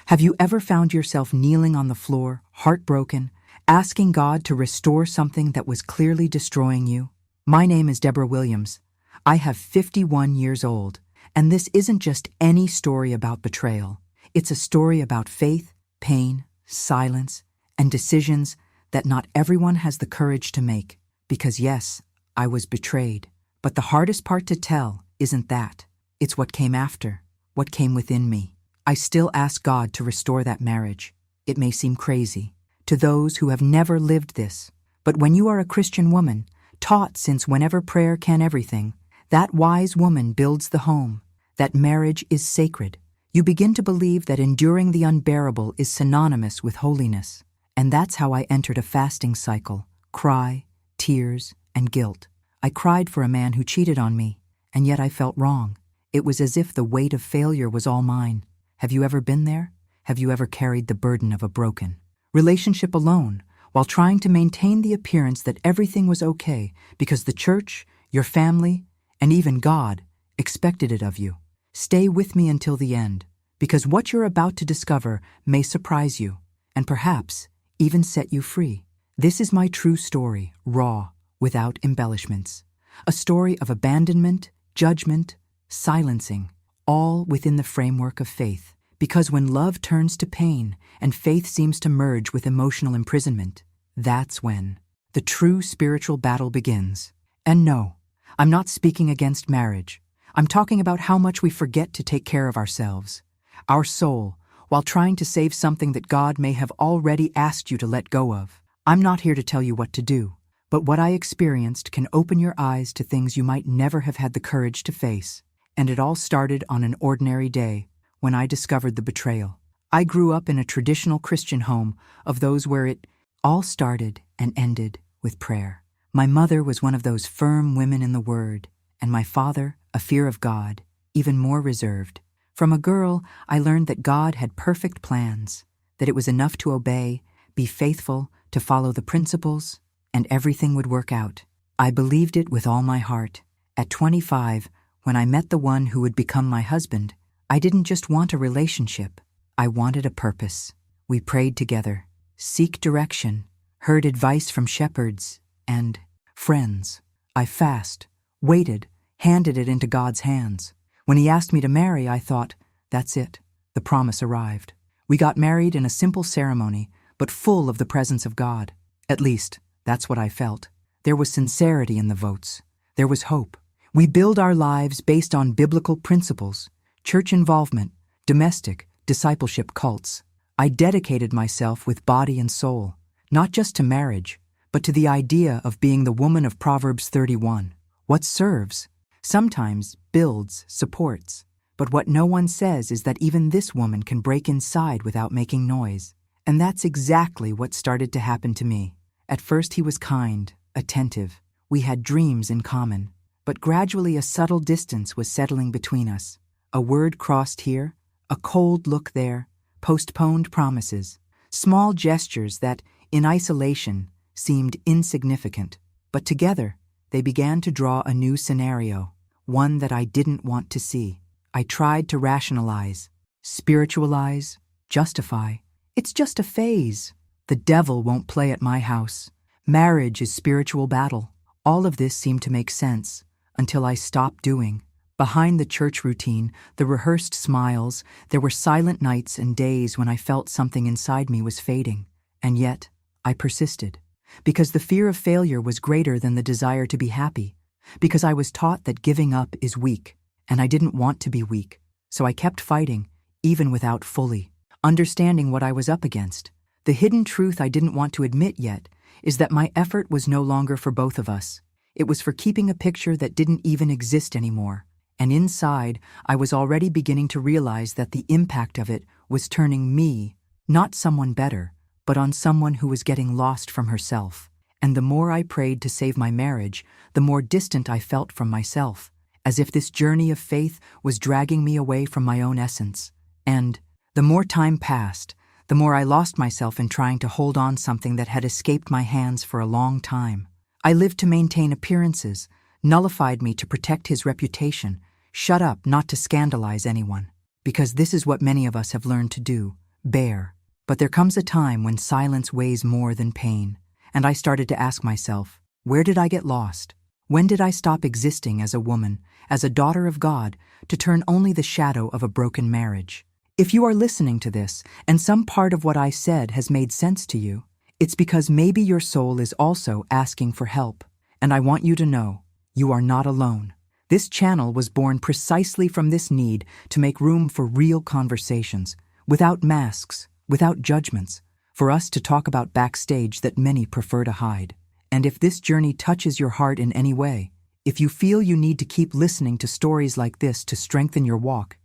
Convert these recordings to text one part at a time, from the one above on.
Have you ever found yourself kneeling on the floor, heartbroken, asking God to restore something that was clearly destroying you? My name is Deborah Williams. I have 51 years old, and this isn't just any story about betrayal. It's a story about faith, pain, silence, and decisions that not everyone has the courage to make. Because yes, I was betrayed. But the hardest part to tell isn't that. It's what came after, what came within me. I still ask God to restore that marriage. It may seem crazy to those who have never lived this, but when you are a Christian woman, taught since whenever prayer can everything, that wise woman builds the home, that marriage is sacred. You begin to believe that enduring the unbearable is synonymous with holiness. And that's how I entered a fasting cycle, cry, tears, and guilt. I cried for a man who cheated on me, and yet I felt wrong. It was as if the weight of failure was all mine. Have you ever been there? Have you ever carried the burden of a broken relationship alone, while trying to maintain the appearance that everything was okay because the church, your family, and even God expected it of you? Stay with me until the end, because what you're about to discover may surprise you, and perhaps even set you free. This is my true story, raw, without embellishments. A story of abandonment, judgment, silencing, all within the framework of faith. Because when love turns to pain and faith seems to merge with emotional imprisonment, that's when the true spiritual battle begins. And no, I'm not speaking against marriage. I'm talking about how much we forget to take care of ourselves, our soul, while trying to save something that God may have already asked you to let go of. I'm not here to tell you what to do, but what I experienced can open your eyes to things you might never have had the courage to face. And it all started on an ordinary day when I discovered the betrayal. I grew up in a traditional Christian home of those where it all started and ended with prayer. My mother was one of those firm women in the Word, and my father, a fear of God, even more reserved. From a girl, I learned that God had perfect plans, that it was enough to obey, be faithful, to follow the principles, and everything would work out. I believed it with all my heart. At 25, when I met the one who would become my husband, I didn't just want a relationship. I wanted a purpose. We prayed together, seek direction, heard advice from shepherds and friends. I fasted, waited, handed it into God's hands. When he asked me to marry, I thought, that's it. The promise arrived. We got married in a simple ceremony, but full of the presence of God. At least, that's what I felt. There was sincerity in the votes. There was hope. We build our lives based on biblical principles, church involvement, domestic, discipleship cults. I dedicated myself with body and soul, not just to marriage, but to the idea of being the woman of Proverbs 31. What serves, sometimes builds, supports. But what no one says is that even this woman can break inside without making noise. And that's exactly what started to happen to me. At first he was kind, attentive. We had dreams in common. But gradually a subtle distance was settling between us. A word crossed here, a cold look there, postponed promises, small gestures that, in isolation, seemed insignificant. But together, they began to draw a new scenario, one that I didn't want to see. I tried to rationalize, spiritualize, justify. It's just a phase. The devil won't play at my house. Marriage is spiritual battle. All of this seemed to make sense. Until I stopped doing. Behind the church routine, the rehearsed smiles, there were silent nights and days when I felt something inside me was fading. And yet, I persisted. Because the fear of failure was greater than the desire to be happy. Because I was taught that giving up is weak, and I didn't want to be weak. So I kept fighting, even without fully understanding what I was up against. The hidden truth I didn't want to admit yet is that my effort was no longer for both of us. It was for keeping a picture that didn't even exist anymore. And inside, I was already beginning to realize that the impact of it was turning me, not someone better, but on someone who was getting lost from herself. And the more I prayed to save my marriage, the more distant I felt from myself, as if this journey of faith was dragging me away from my own essence. And the more time passed, the more I lost myself in trying to hold on something that had escaped my hands for a long time. I lived to maintain appearances, nullified me to protect his reputation, shut up not to scandalize anyone. Because this is what many of us have learned to do, bare. But there comes a time when silence weighs more than pain, and I started to ask myself, where did I get lost? When did I stop existing as a woman, as a daughter of God, to turn only the shadow of a broken marriage? If you are listening to this, and some part of what I said has made sense to you, it's because maybe your soul is also asking for help. And I want you to know, you are not alone. This channel was born precisely from this need to make room for real conversations, without masks, without judgments, for us to talk about backstage that many prefer to hide. And if this journey touches your heart in any way, if you feel you need to keep listening to stories like this to strengthen your walk,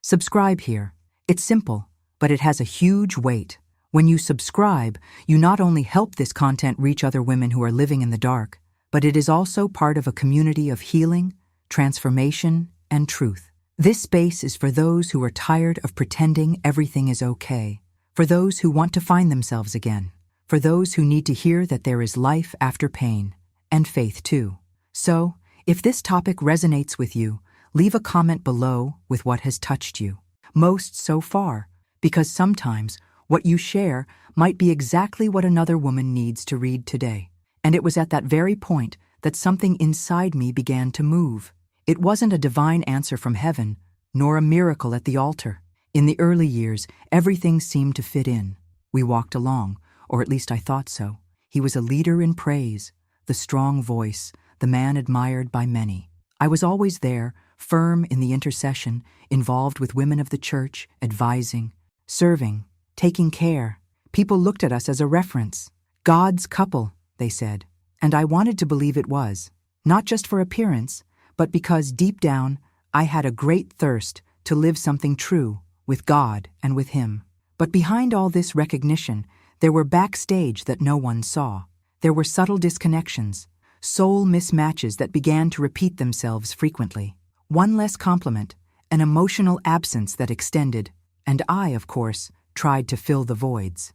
subscribe here. It's simple, but it has a huge weight. When you subscribe, you not only help this content reach other women who are living in the dark, but it is also part of a community of healing, transformation, and truth. This space is for those who are tired of pretending everything is okay, for those who want to find themselves again, for those who need to hear that there is life after pain, and faith too. So, if this topic resonates with you, leave a comment below with what has touched you most so far, because sometimes what you share might be exactly what another woman needs to read today. And it was at that very point that something inside me began to move. It wasn't a divine answer from heaven, nor a miracle at the altar. In the early years, everything seemed to fit in. We walked along, or at least I thought so. He was a leader in praise, the strong voice, the man admired by many. I was always there, firm in the intercession, involved with women of the church, advising, serving, taking care. People looked at us as a reference. God's couple, they said. And I wanted to believe it was, not just for appearance, but because deep down, I had a great thirst to live something true with God and with Him. But behind all this recognition, there were backstage that no one saw. There were subtle disconnections, soul mismatches that began to repeat themselves frequently. One less compliment, an emotional absence that extended, and I, of course, tried to fill the voids.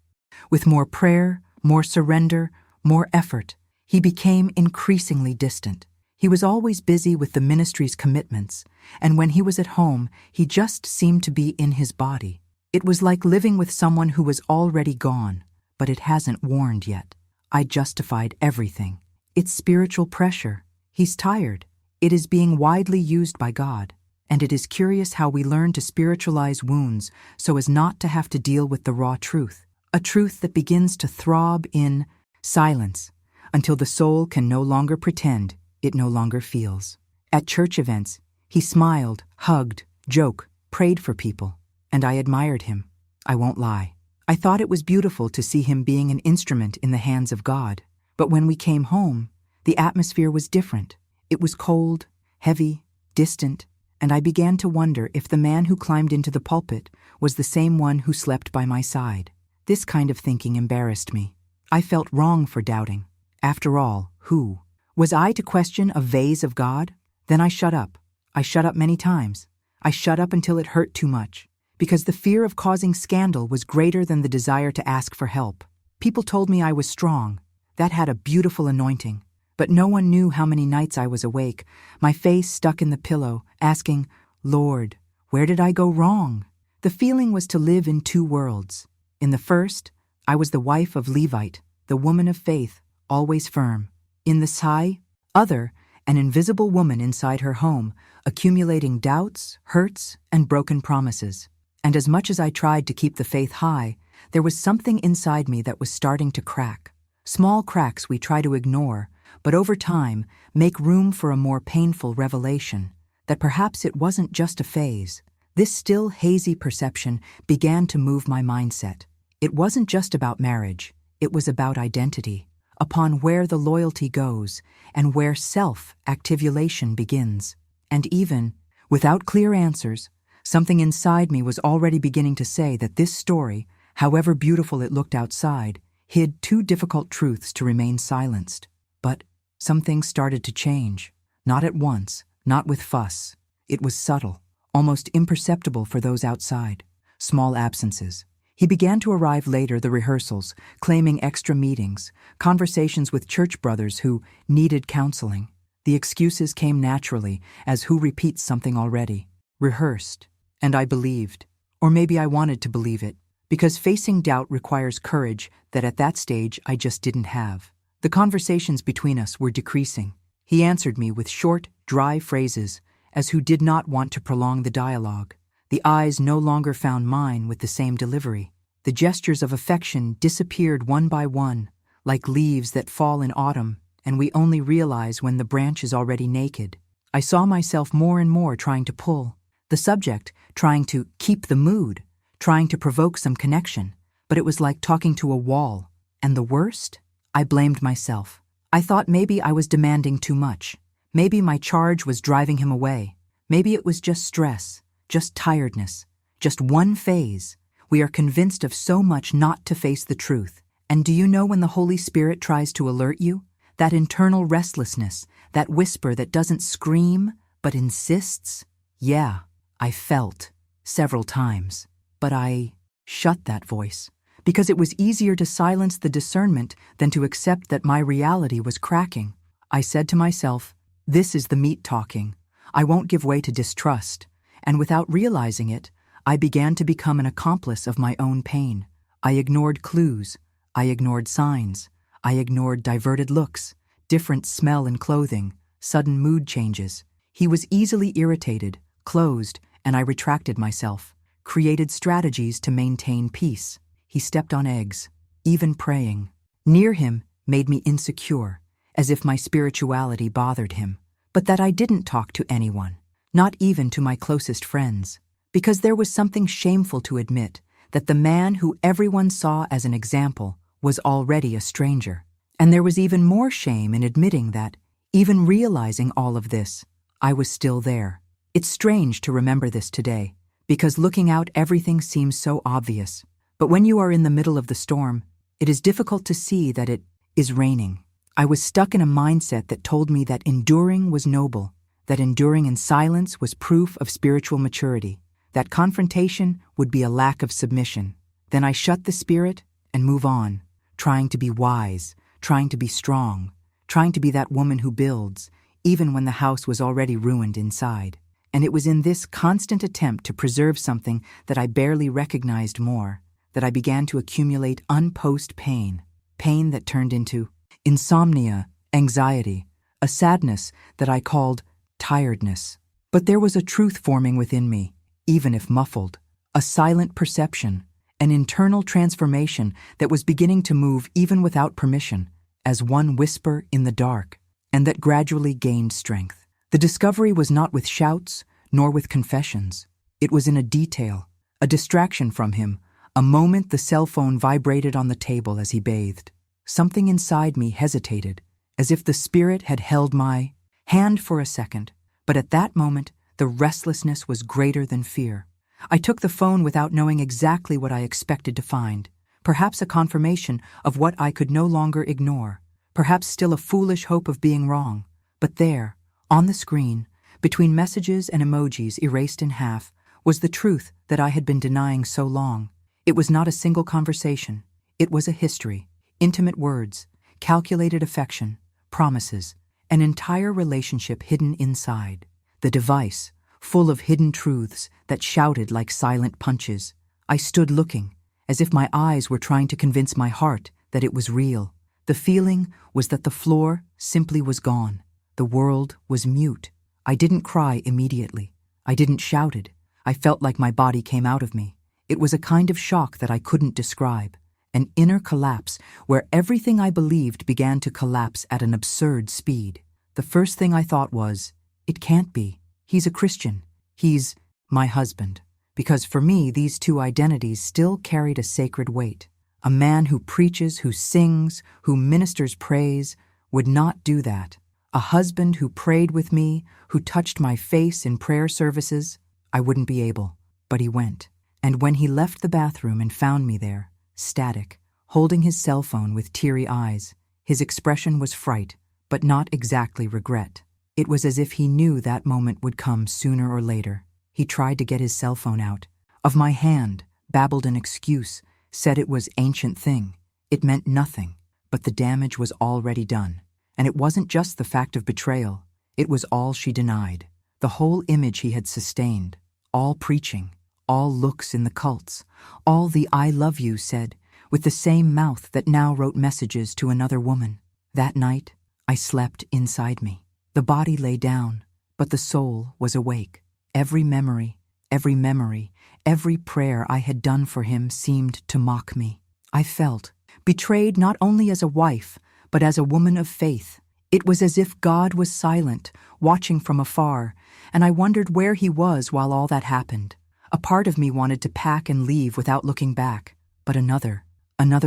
With more prayer, more surrender, more effort, he became increasingly distant. He was always busy with the ministry's commitments, and when he was at home, he just seemed to be in his body. It was like living with someone who was already gone, but it hasn't warned yet. I justified everything. It's spiritual pressure. He's tired. It is being widely used by God. And it is curious how we learn to spiritualize wounds so as not to have to deal with the raw truth. A truth that begins to throb in silence until the soul can no longer pretend it no longer feels. At church events, he smiled, hugged, joked, prayed for people, and I admired him. I won't lie. I thought it was beautiful to see him being an instrument in the hands of God. But when we came home, the atmosphere was different. It was cold, heavy, distant, and I began to wonder if the man who climbed into the pulpit was the same one who slept by my side. This kind of thinking embarrassed me. I felt wrong for doubting. After all, who? Was I to question a vase of God? Then I shut up. I shut up many times. I shut up until it hurt too much, because the fear of causing scandal was greater than the desire to ask for help. People told me I was strong. That had a beautiful anointing. But no one knew how many nights I was awake, my face stuck in the pillow, asking, Lord, where did I go wrong? The feeling was to live in two worlds. In the first, I was the wife of Levite, the woman of faith, always firm. In the other, an invisible woman inside her home, accumulating doubts, hurts, and broken promises. And as much as I tried to keep the faith high, there was something inside me that was starting to crack. Small cracks we try to ignore, but over time make room for a more painful revelation, that perhaps it wasn't just a phase. This still hazy perception began to move my mindset. It wasn't just about marriage, it was about identity, upon where the loyalty goes and where self-activation begins. And even, without clear answers, something inside me was already beginning to say that this story, however beautiful it looked outside, hid too difficult truths to remain silenced. But some things started to change. Not at once, not with fuss. It was subtle, almost imperceptible for those outside. Small absences. He began to arrive later, the rehearsals, claiming extra meetings, conversations with church brothers who needed counseling. The excuses came naturally, as who repeats something already. Rehearsed. And I believed. Or maybe I wanted to believe it, because facing doubt requires courage that at that stage I just didn't have. The conversations between us were decreasing. He answered me with short, dry phrases, as who did not want to prolong the dialogue. The eyes no longer found mine with the same delivery. The gestures of affection disappeared one by one, like leaves that fall in autumn, and we only realize when the branch is already naked. I saw myself more and more trying to pull the subject, trying to keep the mood, trying to provoke some connection, but it was like talking to a wall. And the worst? I blamed myself. I thought maybe I was demanding too much. Maybe my charge was driving him away. Maybe it was just stress, just tiredness, just one phase. We are convinced of so much not to face the truth. And do you know when the Holy Spirit tries to alert you? That internal restlessness, that whisper that doesn't scream, but insists? Yeah, I felt several times. But I shut that voice, because it was easier to silence the discernment than to accept that my reality was cracking. I said to myself, this is the meat talking. I won't give way to distrust. And without realizing it, I began to become an accomplice of my own pain. I ignored clues. I ignored signs. I ignored diverted looks, different smell and clothing, sudden mood changes. He was easily irritated, closed, and I retracted myself, created strategies to maintain peace. He stepped on eggs, even praying. Near him made me insecure, as if my spirituality bothered him. But that I didn't talk to anyone, not even to my closest friends, because there was something shameful to admit that the man who everyone saw as an example was already a stranger. And there was even more shame in admitting that, even realizing all of this, I was still there. It's strange to remember this today, because looking out everything seems so obvious. But when you are in the middle of the storm, it is difficult to see that it is raining. I was stuck in a mindset that told me that enduring was noble, that enduring in silence was proof of spiritual maturity, that confrontation would be a lack of submission. Then I shut the spirit and move on, trying to be wise, trying to be strong, trying to be that woman who builds, even when the house was already ruined inside. And it was in this constant attempt to preserve something that I barely recognized more, that I began to accumulate unposed pain, pain that turned into insomnia, anxiety, a sadness that I called tiredness. But there was a truth forming within me, even if muffled, a silent perception, an internal transformation that was beginning to move even without permission, as one whisper in the dark, and that gradually gained strength. The discovery was not with shouts, nor with confessions. It was in a detail, a distraction from him, a moment the cell phone vibrated on the table as he bathed. Something inside me hesitated, as if the spirit had held my hand for a second, but at that moment, the restlessness was greater than fear. I took the phone without knowing exactly what I expected to find, perhaps a confirmation of what I could no longer ignore, perhaps still a foolish hope of being wrong. But there, on the screen, between messages and emojis erased in half, was the truth that I had been denying so long. It was not a single conversation. It was a history, intimate words, calculated affection, promises, an entire relationship hidden inside. The device, full of hidden truths that shouted like silent punches. I stood looking, as if my eyes were trying to convince my heart that it was real. The feeling was that the floor simply was gone. The world was mute. I didn't cry immediately. I didn't shout it. I felt like my body came out of me. It was a kind of shock that I couldn't describe, an inner collapse where everything I believed began to collapse at an absurd speed. The first thing I thought was, it can't be. He's a Christian. He's my husband. Because for me, these two identities still carried a sacred weight. A man who preaches, who sings, who ministers praise, would not do that. A husband who prayed with me, who touched my face in prayer services, I wouldn't be able. But he went. And when he left the bathroom and found me there, static, holding his cell phone with teary eyes, his expression was fright, but not exactly regret. It was as if he knew that moment would come sooner or later. He tried to get his cell phone out. Of my hand, babbled an excuse, said it was ancient thing. It meant nothing, but the damage was already done. And it wasn't just the fact of betrayal. It was all she denied. The whole image he had sustained. All preaching, all looks in the cults, all the I love you said, with the same mouth that now wrote messages to another woman. That night, I slept inside me. The body lay down, but the soul was awake. Every memory, every prayer I had done for him seemed to mock me. I felt betrayed not only as a wife, but as a woman of faith. It was as if God was silent, watching from afar, and I wondered where he was while all that happened. A part of me wanted to pack and leave without looking back, but another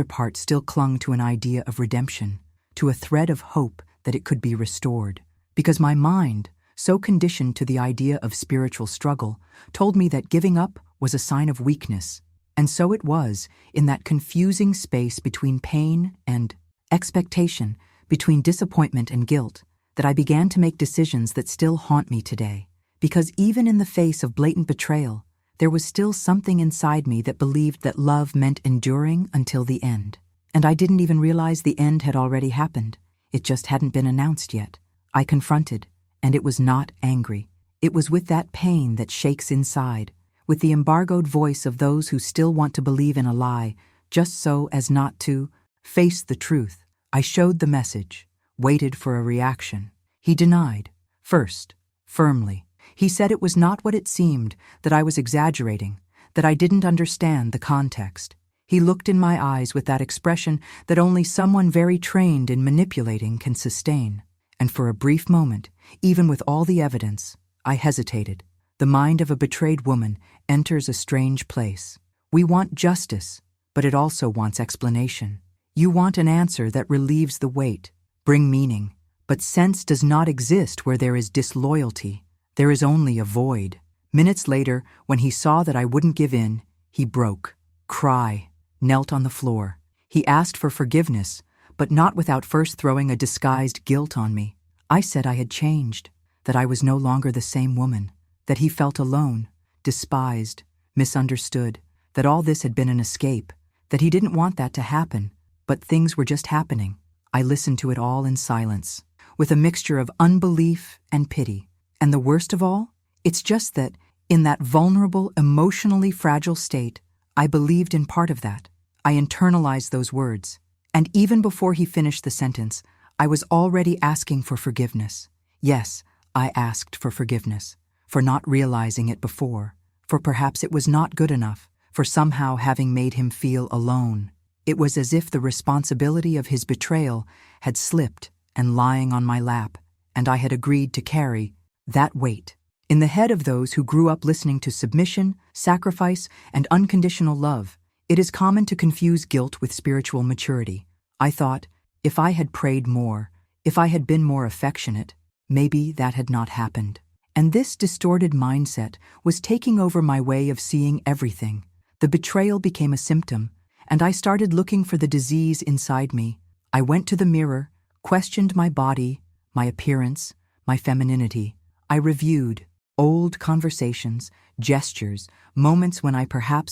part still clung to an idea of redemption, to a thread of hope that it could be restored, because my mind, so conditioned to the idea of spiritual struggle, told me that giving up was a sign of weakness. And so it was, in that confusing space between pain and expectation, between disappointment and guilt, that I began to make decisions that still haunt me today. Because even in the face of blatant betrayal, there was still something inside me that believed that love meant enduring until the end. And I didn't even realize the end had already happened. It just hadn't been announced yet. I confronted, and it was not angry. It was with that pain that shakes inside, with the embargoed voice of those who still want to believe in a lie, just so as not to face the truth. I showed the message, waited for a reaction. He denied, first, firmly. He said it was not what it seemed, that I was exaggerating, that I didn't understand the context. He looked in my eyes with that expression that only someone very trained in manipulating can sustain. And for a brief moment, even with all the evidence, I hesitated. The mind of a betrayed woman enters a strange place. We want justice, but it also wants explanation. You want an answer that relieves the weight, bring meaning, but sense does not exist where there is disloyalty. There is only a void. Minutes later, when he saw that I wouldn't give in, he broke. Cry, knelt on the floor. He asked for forgiveness, but not without first throwing a disguised guilt on me. I said I had changed, that I was no longer the same woman, that he felt alone, despised, misunderstood, that all this had been an escape, that he didn't want that to happen, but things were just happening. I listened to it all in silence, with a mixture of unbelief and pity. And the worst of all, it's just that, in that vulnerable, emotionally fragile state, I believed in part of that. I internalized those words. And even before he finished the sentence, I was already asking for forgiveness. Yes, I asked for forgiveness, for not realizing it before, for perhaps it was not good enough, for somehow having made him feel alone. It was as if the responsibility of his betrayal had slipped and lying on my lap, and I had agreed to carry that weight. In the head of those who grew up listening to submission, sacrifice, and unconditional love, it is common to confuse guilt with spiritual maturity. I thought, if I had prayed more, if I had been more affectionate, maybe that had not happened. And this distorted mindset was taking over my way of seeing everything. The betrayal became a symptom, and I started looking for the disease inside me. I went to the mirror, questioned my body, my appearance, my femininity. I reviewed old conversations, gestures, moments when I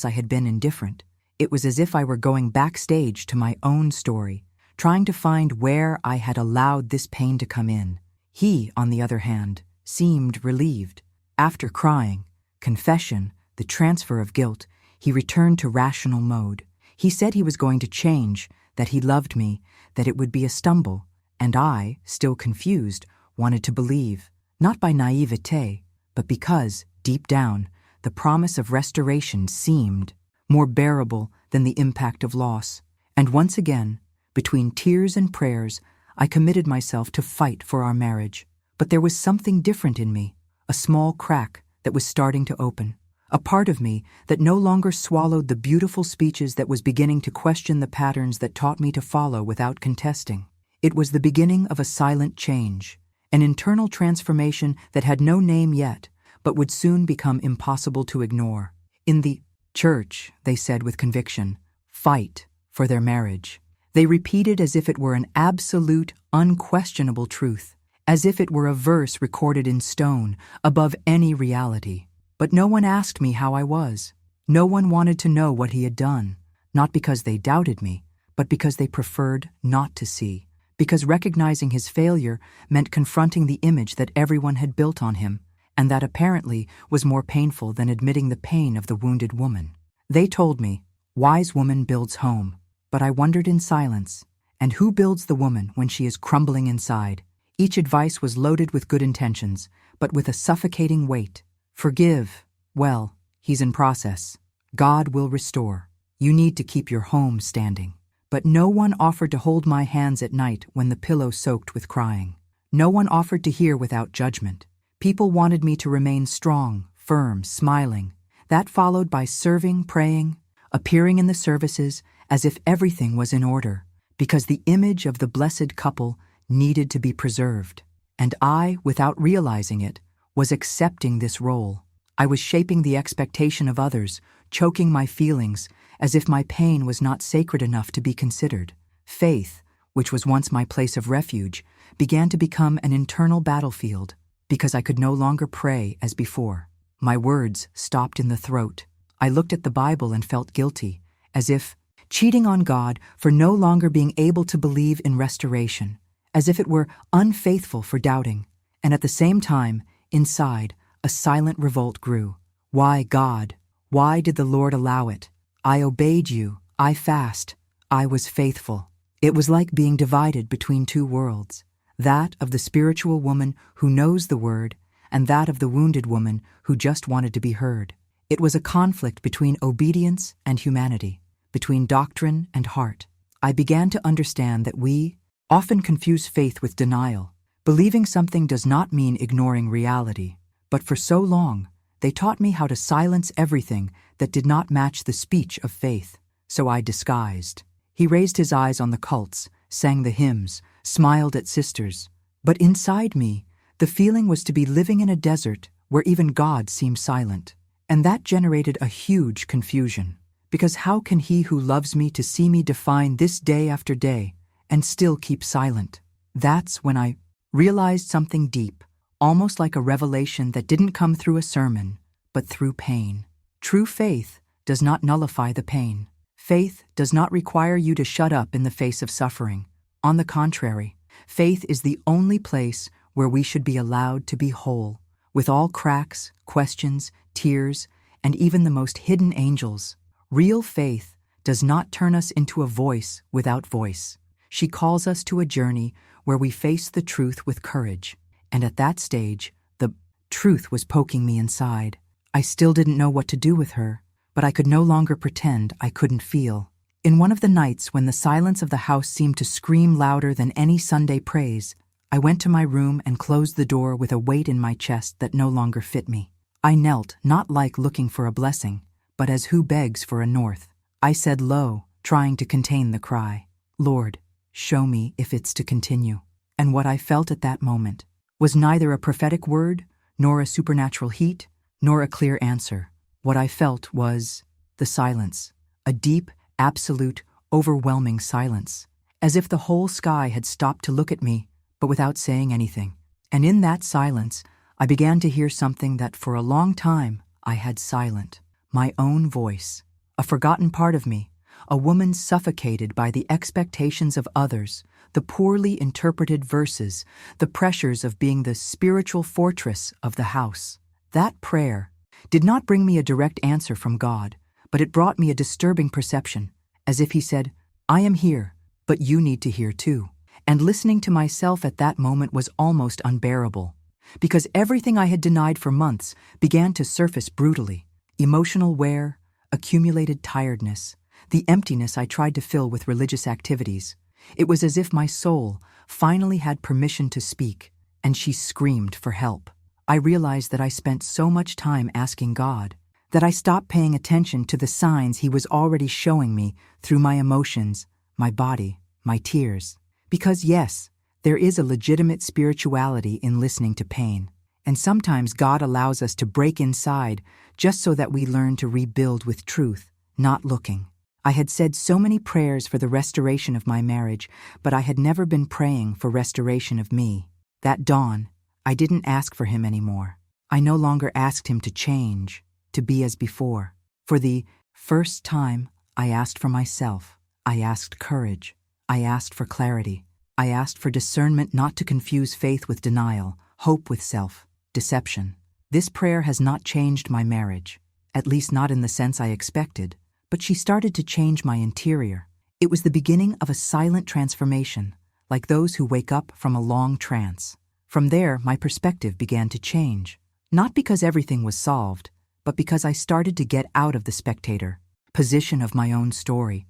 had been indifferent. It was as if I were going backstage to my own story, trying to find where I had allowed this pain to come in. He, on the other hand, seemed relieved. After crying, confession, the transfer of guilt, he returned to rational mode. He said he was going to change, that he loved me, that it would be a stumble, and I, still confused, wanted to believe. Not by naivete, but because, deep down, the promise of restoration seemed more bearable than the impact of loss. And once again, between tears and prayers, I committed myself to fight for our marriage. But there was something different in me, a small crack that was starting to open, a part of me that no longer swallowed the beautiful speeches that was beginning to question the patterns that taught me to follow without contesting. It was the beginning of a silent change, an internal transformation that had no name yet, but would soon become impossible to ignore. In the church, they said with conviction, fight for their marriage. They repeated as if it were an absolute, unquestionable truth, as if it were a verse recorded in stone, above any reality. But no one asked me how I was. No one wanted to know what he had done, not because they doubted me, but because they preferred not to see. Because recognizing his failure meant confronting the image that everyone had built on him, and that apparently was more painful than admitting the pain of the wounded woman. They told me, "Wise woman builds home," but I wondered in silence, and who builds the woman when she is crumbling inside? Each advice was loaded with good intentions, but with a suffocating weight. Forgive. Well, he's in process. God will restore. You need to keep your home standing. But no one offered to hold my hands at night when the pillow soaked with crying. No one offered to hear without judgment. People wanted me to remain strong, firm, smiling. That followed by serving, praying, appearing in the services as if everything was in order, because the image of the blessed couple needed to be preserved. And I, without realizing it, was accepting this role. I was shaping the expectation of others, choking my feelings, as if my pain was not sacred enough to be considered. Faith, which was once my place of refuge, began to become an internal battlefield, because I could no longer pray as before. My words stopped in the throat. I looked at the Bible and felt guilty, as if cheating on God for no longer being able to believe in restoration, as if it were unfaithful for doubting. And at the same time, inside, a silent revolt grew. Why, God? Why did the Lord allow it? I obeyed you. I fast. I was faithful. It was like being divided between two worlds, that of the spiritual woman who knows the word, and that of the wounded woman who just wanted to be heard. It was a conflict between obedience and humanity, between doctrine and heart. I began to understand that we often confuse faith with denial. Believing something does not mean ignoring reality, but for so long, they taught me how to silence everything that did not match the speech of faith. So I disguised. He raised his eyes on the cults, sang the hymns, smiled at sisters. But inside me, the feeling was to be living in a desert where even God seemed silent. And that generated a huge confusion. Because how can he who loves me to see me define this day after day and still keep silent? That's when I realized something deep, almost like a revelation that didn't come through a sermon, but through pain. True faith does not nullify the pain. Faith does not require you to shut up in the face of suffering. On the contrary, faith is the only place where we should be allowed to be whole, with all cracks, questions, tears, and even the most hidden angels. Real faith does not turn us into a voice without voice. She calls us to a journey where we face the truth with courage. And at that stage, the truth was poking me inside. I still didn't know what to do with her, but I could no longer pretend I couldn't feel. In one of the nights when the silence of the house seemed to scream louder than any Sunday praise, I went to my room and closed the door with a weight in my chest that no longer fit me. I knelt, not like looking for a blessing, but as who begs for a north. I said low, trying to contain the cry, "Lord, show me if it's to continue." And what I felt at that moment was neither a prophetic word, nor a supernatural heat, nor a clear answer. What I felt was the silence, a deep, absolute, overwhelming silence, as if the whole sky had stopped to look at me, but without saying anything. And in that silence, I began to hear something that for a long time I had silent. My own voice, a forgotten part of me, a woman suffocated by the expectations of others, the poorly interpreted verses, the pressures of being the spiritual fortress of the house. That prayer did not bring me a direct answer from God, but it brought me a disturbing perception, as if he said, "I am here, but you need to hear too." And listening to myself at that moment was almost unbearable, because everything I had denied for months began to surface brutally. Emotional wear, accumulated tiredness, the emptiness I tried to fill with religious activities. It was as if my soul finally had permission to speak, and she screamed for help. I realized that I spent so much time asking God that I stopped paying attention to the signs he was already showing me through my emotions, my body, my tears. Because yes, there is a legitimate spirituality in listening to pain, and sometimes God allows us to break inside just so that we learn to rebuild with truth, not looking. I had said so many prayers for the restoration of my marriage, but I had never been praying for restoration of me. That dawn, I didn't ask for him anymore. I no longer asked him to change, to be as before. For the first time, I asked for myself. I asked courage. I asked for clarity. I asked for discernment not to confuse faith with denial, hope with self-deception. This prayer has not changed my marriage, at least not in the sense I expected, but she started to change my interior. It was the beginning of a silent transformation, like those who wake up from a long trance. From there, my perspective began to change. Not because everything was solved, but because I started to get out of the spectator position of my own story.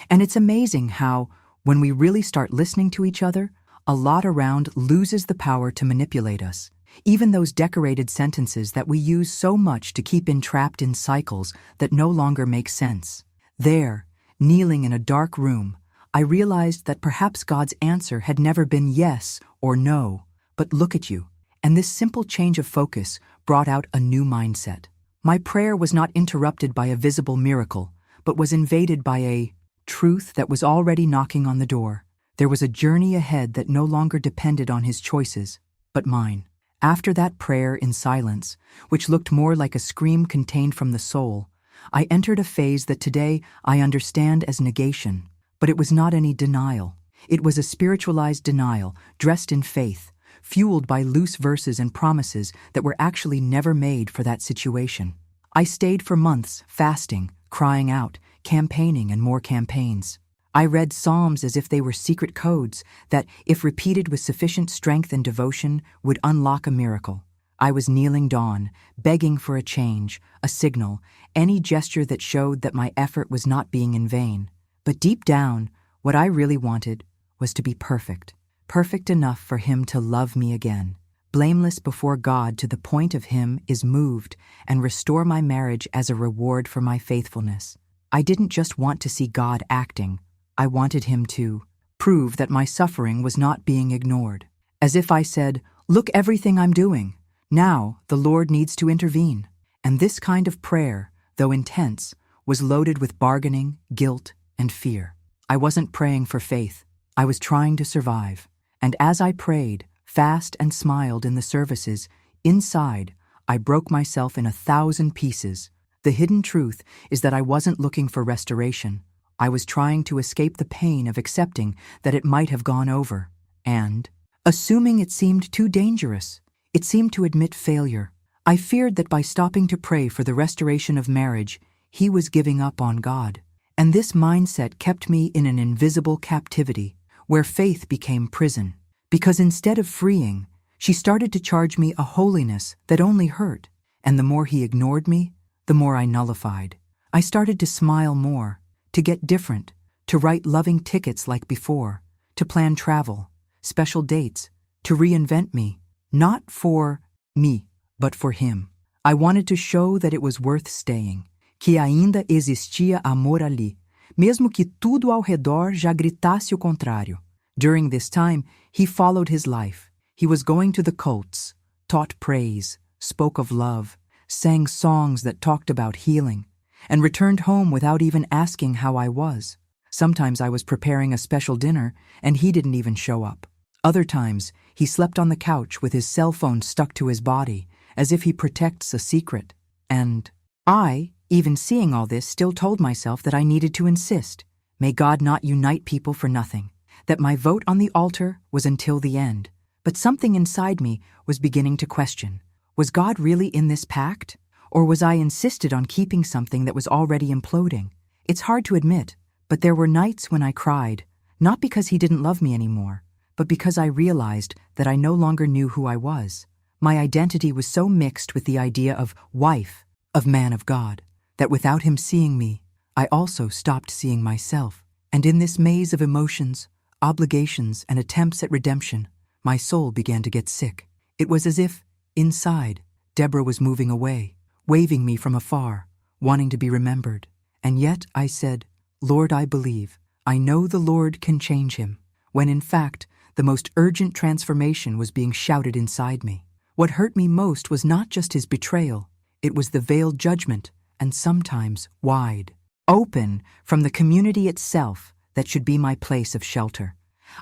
And it's amazing how, when we really start listening to each other, a lot around loses the power to manipulate us. Even those decorated sentences that we use so much to keep entrapped in cycles that no longer make sense. There, kneeling in a dark room, I realized that perhaps God's answer had never been yes or no, but look at you. And this simple change of focus brought out a new mindset. My prayer was not interrupted by a visible miracle, but was invaded by a truth that was already knocking on the door. There was a journey ahead that no longer depended on his choices, but mine. After that prayer in silence, which looked more like a scream contained from the soul, I entered a phase that today I understand as negation. But it was not any denial. It was a spiritualized denial, dressed in faith, fueled by loose verses and promises that were actually never made for that situation. I stayed for months, fasting, crying out, campaigning and more campaigns. I read Psalms as if they were secret codes that, if repeated with sufficient strength and devotion, would unlock a miracle. I was kneeling dawn, begging for a change, a signal, any gesture that showed that my effort was not being in vain. But deep down, what I really wanted was to be perfect. Perfect enough for him to love me again. Blameless before God to the point of him is moved and restore my marriage as a reward for my faithfulness. I didn't just want to see God acting. I wanted him to prove that my suffering was not being ignored. As if I said, look everything I'm doing. Now the Lord needs to intervene. And this kind of prayer, though intense, was loaded with bargaining, guilt, and fear. I wasn't praying for faith. I was trying to survive. And as I prayed, fast and smiled in the services, inside, I broke myself in 1,000 pieces. The hidden truth is that I wasn't looking for restoration. I was trying to escape the pain of accepting that it might have gone over. And, assuming it seemed too dangerous, it seemed to admit failure. I feared that by stopping to pray for the restoration of marriage, he was giving up on God. And this mindset kept me in an invisible captivity, where faith became prison. Because instead of freeing, she started to charge me a holiness that only hurt. And the more he ignored me, the more I nullified. I started to smile more, to get different, to write loving tickets like before, to plan travel, special dates, to reinvent me, not for me, but for him. I wanted to show that it was worth staying, que ainda existia amor ali, mesmo que tudo ao redor já gritasse o contrário. During this time, he followed his life. He was going to the cults, taught praise, spoke of love, sang songs that talked about healing, and returned home without even asking how I was. Sometimes I was preparing a special dinner, and he didn't even show up. Other times, he slept on the couch with his cell phone stuck to his body, as if he protects a secret. And I, even seeing all this, still told myself that I needed to insist. May God not unite people for nothing. That my vote on the altar was until the end. But something inside me was beginning to question. Was God really in this pact? Or was I insisted on keeping something that was already imploding? It's hard to admit, but there were nights when I cried, not because he didn't love me anymore, but because I realized that I no longer knew who I was. My identity was so mixed with the idea of wife, of man of God, that without him seeing me, I also stopped seeing myself. And in this maze of emotions, obligations, and attempts at redemption, my soul began to get sick. It was as if, inside, Deborah was moving away, waving me from afar, wanting to be remembered. And yet I said, Lord, I believe. I know the Lord can change him. When in fact, the most urgent transformation was being shouted inside me. What hurt me most was not just his betrayal. It was the veiled judgment, and sometimes wide, open from the community itself that should be my place of shelter.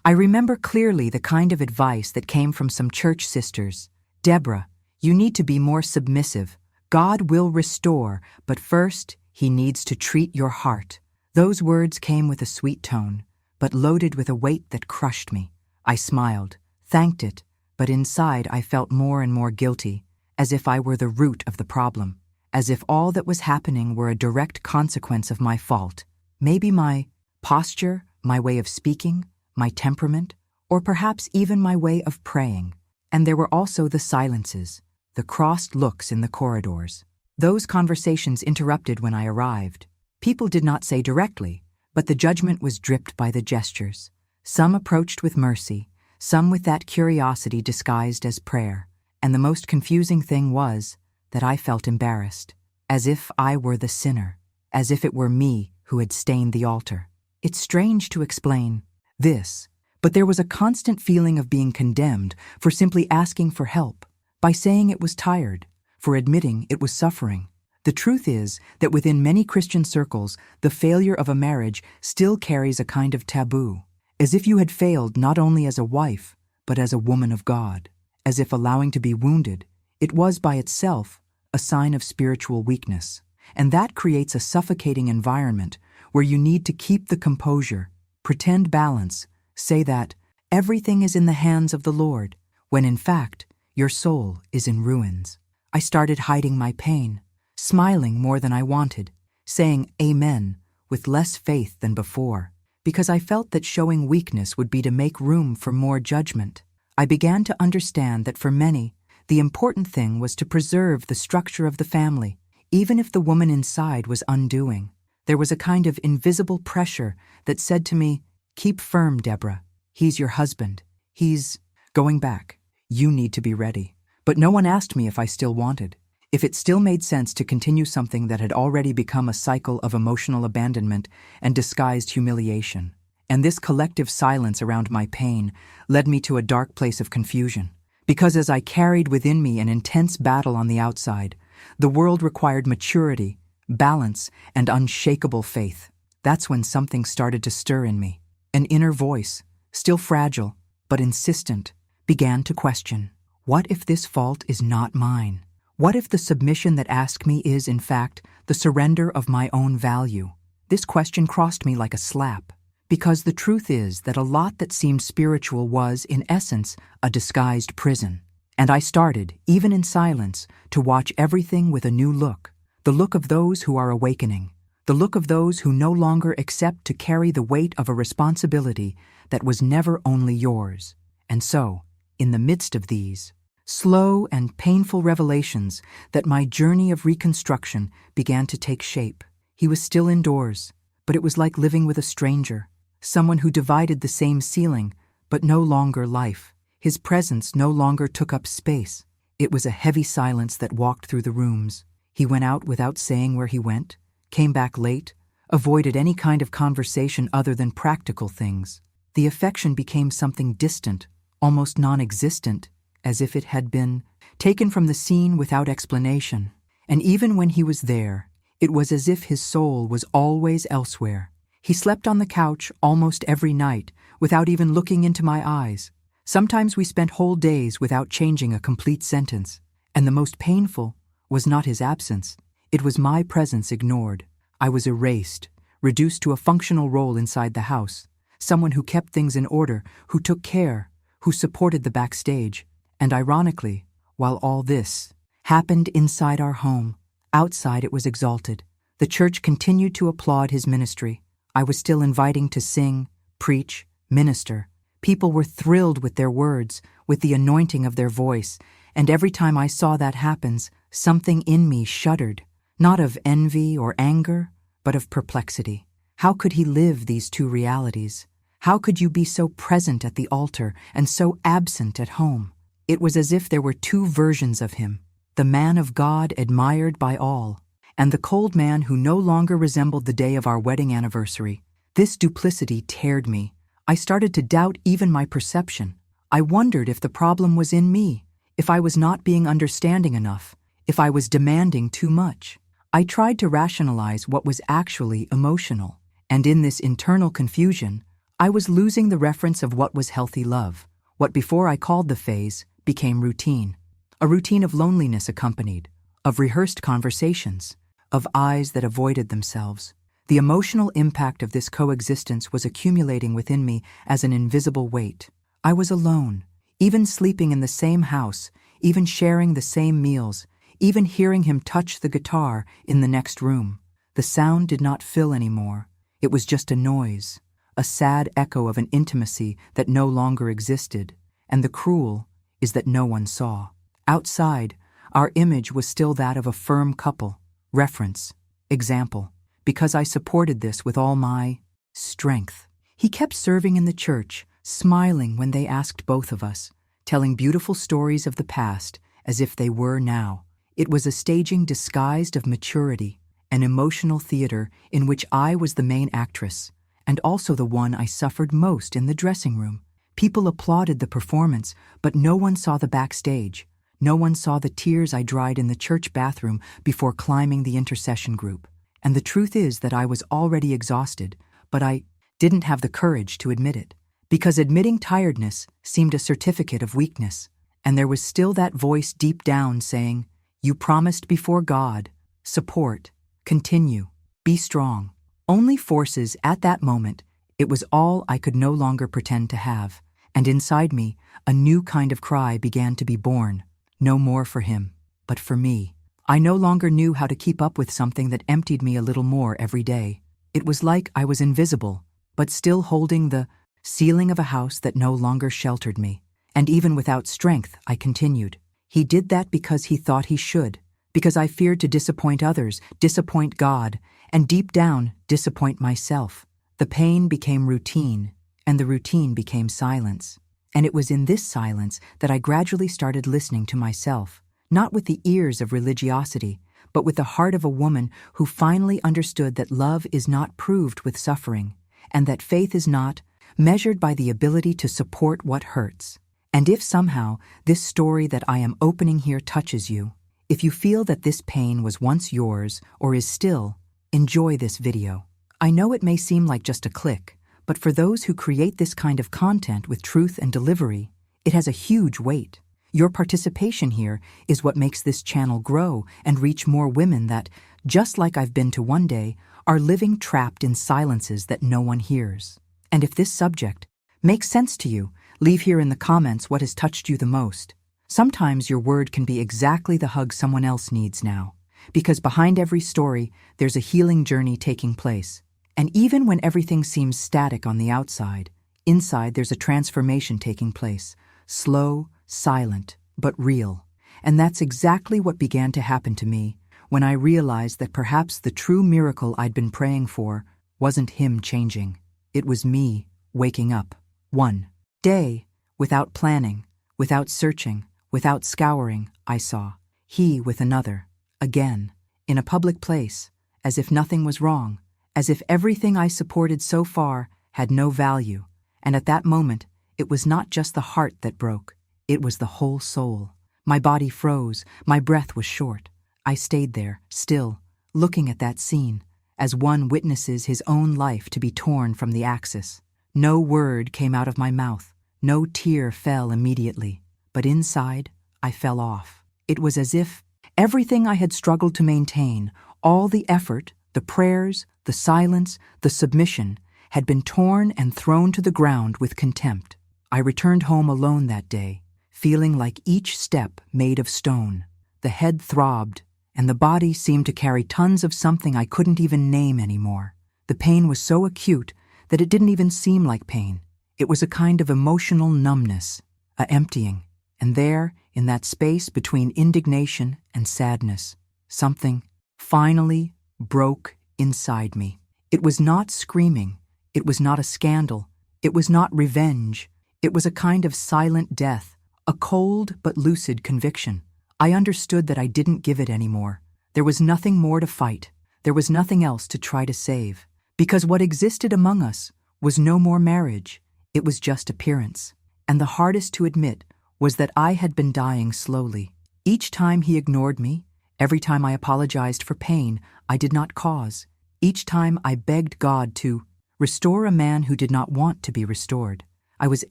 I remember clearly the kind of advice that came from some church sisters. Deborah, you need to be more submissive. God will restore, but first, he needs to treat your heart. Those words came with a sweet tone, but loaded with a weight that crushed me. I smiled, thanked it, but inside I felt more and more guilty, as if I were the root of the problem, as if all that was happening were a direct consequence of my fault. Maybe my posture, my way of speaking, my temperament, or perhaps even my way of praying. And there were also the silences, the crossed looks in the corridors. Those conversations interrupted when I arrived. People did not say directly, but the judgment was dripped by the gestures. Some approached with mercy, some with that curiosity disguised as prayer. And the most confusing thing was that I felt embarrassed, as if I were the sinner, as if it were me who had stained the altar. It's strange to explain this, but there was a constant feeling of being condemned for simply asking for help, by saying it was tired, for admitting it was suffering. The truth is that within many Christian circles, the failure of a marriage still carries a kind of taboo, as if you had failed not only as a wife, but as a woman of God, as if allowing to be wounded, it was by itself a sign of spiritual weakness. And that creates a suffocating environment where you need to keep the composure, pretend balance, say that everything is in the hands of the Lord, when in fact, your soul is in ruins. I started hiding my pain, smiling more than I wanted, saying amen with less faith than before, because I felt that showing weakness would be to make room for more judgment. I began to understand that for many, the important thing was to preserve the structure of the family, even if the woman inside was undoing. There was a kind of invisible pressure that said to me, "Keep firm, Deborah. He's your husband. He's going back. You need to be ready." But no one asked me if I still wanted, if it still made sense to continue something that had already become a cycle of emotional abandonment and disguised humiliation. And this collective silence around my pain led me to a dark place of confusion. Because as I carried within me an intense battle on the outside, the world required maturity, balance, and unshakable faith. That's when something started to stir in me. An inner voice, still fragile, but insistent, began to question, what if this fault is not mine? What if the submission that asked me is, in fact, the surrender of my own value? This question crossed me like a slap, because the truth is that a lot that seemed spiritual was, in essence, a disguised prison. And I started, even in silence, to watch everything with a new look, the look of those who are awakening, the look of those who no longer accept to carry the weight of a responsibility that was never only yours. And so, in the midst of these slow and painful revelations, that my journey of reconstruction began to take shape. He was still indoors, but it was like living with a stranger, someone who divided the same ceiling, but no longer life. His presence no longer took up space. It was a heavy silence that walked through the rooms. He went out without saying where he went, came back late, avoided any kind of conversation other than practical things. The affection became something distant, almost non-existent, as if it had been taken from the scene without explanation. And even when he was there, it was as if his soul was always elsewhere. He slept on the couch almost every night without even looking into my eyes. Sometimes we spent whole days without changing a complete sentence. And the most painful was not his absence. It was my presence ignored. I was erased, reduced to a functional role inside the house, someone who kept things in order, who took care, who supported the backstage. And ironically, while all this happened inside our home, outside it was exalted. The church continued to applaud his ministry. I was still inviting to sing, preach, minister. People were thrilled with their words, with the anointing of their voice, and every time I saw that happens, something in me shuddered, not of envy or anger, but of perplexity. How could he live these two realities? How could you be so present at the altar and so absent at home? It was as if there were two versions of him, the man of God admired by all, and the cold man who no longer resembled the day of our wedding anniversary. This duplicity teared me. I started to doubt even my perception. I wondered if the problem was in me, if I was not being understanding enough, if I was demanding too much. I tried to rationalize what was actually emotional, and in this internal confusion, I was losing the reference of what was healthy love, what before I called the phase became routine, a routine of loneliness accompanied, of rehearsed conversations, of eyes that avoided themselves. The emotional impact of this coexistence was accumulating within me as an invisible weight. I was alone, even sleeping in the same house, even sharing the same meals, even hearing him touch the guitar in the next room. The sound did not fill anymore. It was just a noise, a sad echo of an intimacy that no longer existed, and the cruel is that no one saw. Outside, our image was still that of a firm couple. Reference, example, because I supported this with all my strength. He kept serving in the church, smiling when they asked both of us, telling beautiful stories of the past as if they were now. It was a staging disguised of maturity, an emotional theater in which I was the main actress, and also the one I suffered most in the dressing room. People applauded the performance, but no one saw the backstage. No one saw the tears I dried in the church bathroom before climbing the intercession group. And the truth is that I was already exhausted, but I didn't have the courage to admit it, because admitting tiredness seemed a certificate of weakness, and there was still that voice deep down saying, "You promised before God, support, continue, be strong." Only forces at that moment. It was all I could no longer pretend to have, and inside me, a new kind of cry began to be born. No more for him, but for me. I no longer knew how to keep up with something that emptied me a little more every day. It was like I was invisible, but still holding the ceiling of a house that no longer sheltered me. And even without strength, I continued. He did that because he thought he should, because I feared to disappoint others, disappoint God, and deep down, disappoint myself. The pain became routine, and the routine became silence. And it was in this silence that I gradually started listening to myself, not with the ears of religiosity, but with the heart of a woman who finally understood that love is not proved with suffering, and that faith is not measured by the ability to support what hurts. And if somehow this story that I am opening here touches you, if you feel that this pain was once yours or is still, enjoy this video. I know it may seem like just a click, but for those who create this kind of content with truth and delivery, it has a huge weight. Your participation here is what makes this channel grow and reach more women that, just like I've been to one day, are living trapped in silences that no one hears. And if this subject makes sense to you, leave here in the comments what has touched you the most. Sometimes your word can be exactly the hug someone else needs now, because behind every story, there's a healing journey taking place. And even when everything seems static on the outside, inside there's a transformation taking place. Slow, silent, but real. And that's exactly what began to happen to me when I realized that perhaps the true miracle I'd been praying for wasn't him changing. It was me waking up. One day, without planning, without searching, without scouring, I saw he with another, again, in a public place, as if nothing was wrong, as if everything I supported so far had no value. And at that moment, it was not just the heart that broke, it was the whole soul. My body froze, my breath was short. I stayed there, still, looking at that scene, as one witnesses his own life to be torn from the axis. No word came out of my mouth, no tear fell immediately, but inside, I fell off. It was as if everything I had struggled to maintain, all the effort, the prayers, the silence, the submission, had been torn and thrown to the ground with contempt. I returned home alone that day, feeling like each step made of stone. The head throbbed, and the body seemed to carry tons of something I couldn't even name anymore. The pain was so acute that it didn't even seem like pain. It was a kind of emotional numbness, a emptying. And there, in that space between indignation and sadness, something finally broke inside me. It was not screaming. It was not a scandal. It was not revenge. It was a kind of silent death, a cold but lucid conviction. I understood that I didn't give it anymore. There was nothing more to fight. There was nothing else to try to save. Because what existed among us was no more marriage. It was just appearance. And the hardest to admit was that I had been dying slowly. Each time he ignored me, every time I apologized for pain I did not cause, each time I begged God to restore a man who did not want to be restored, I was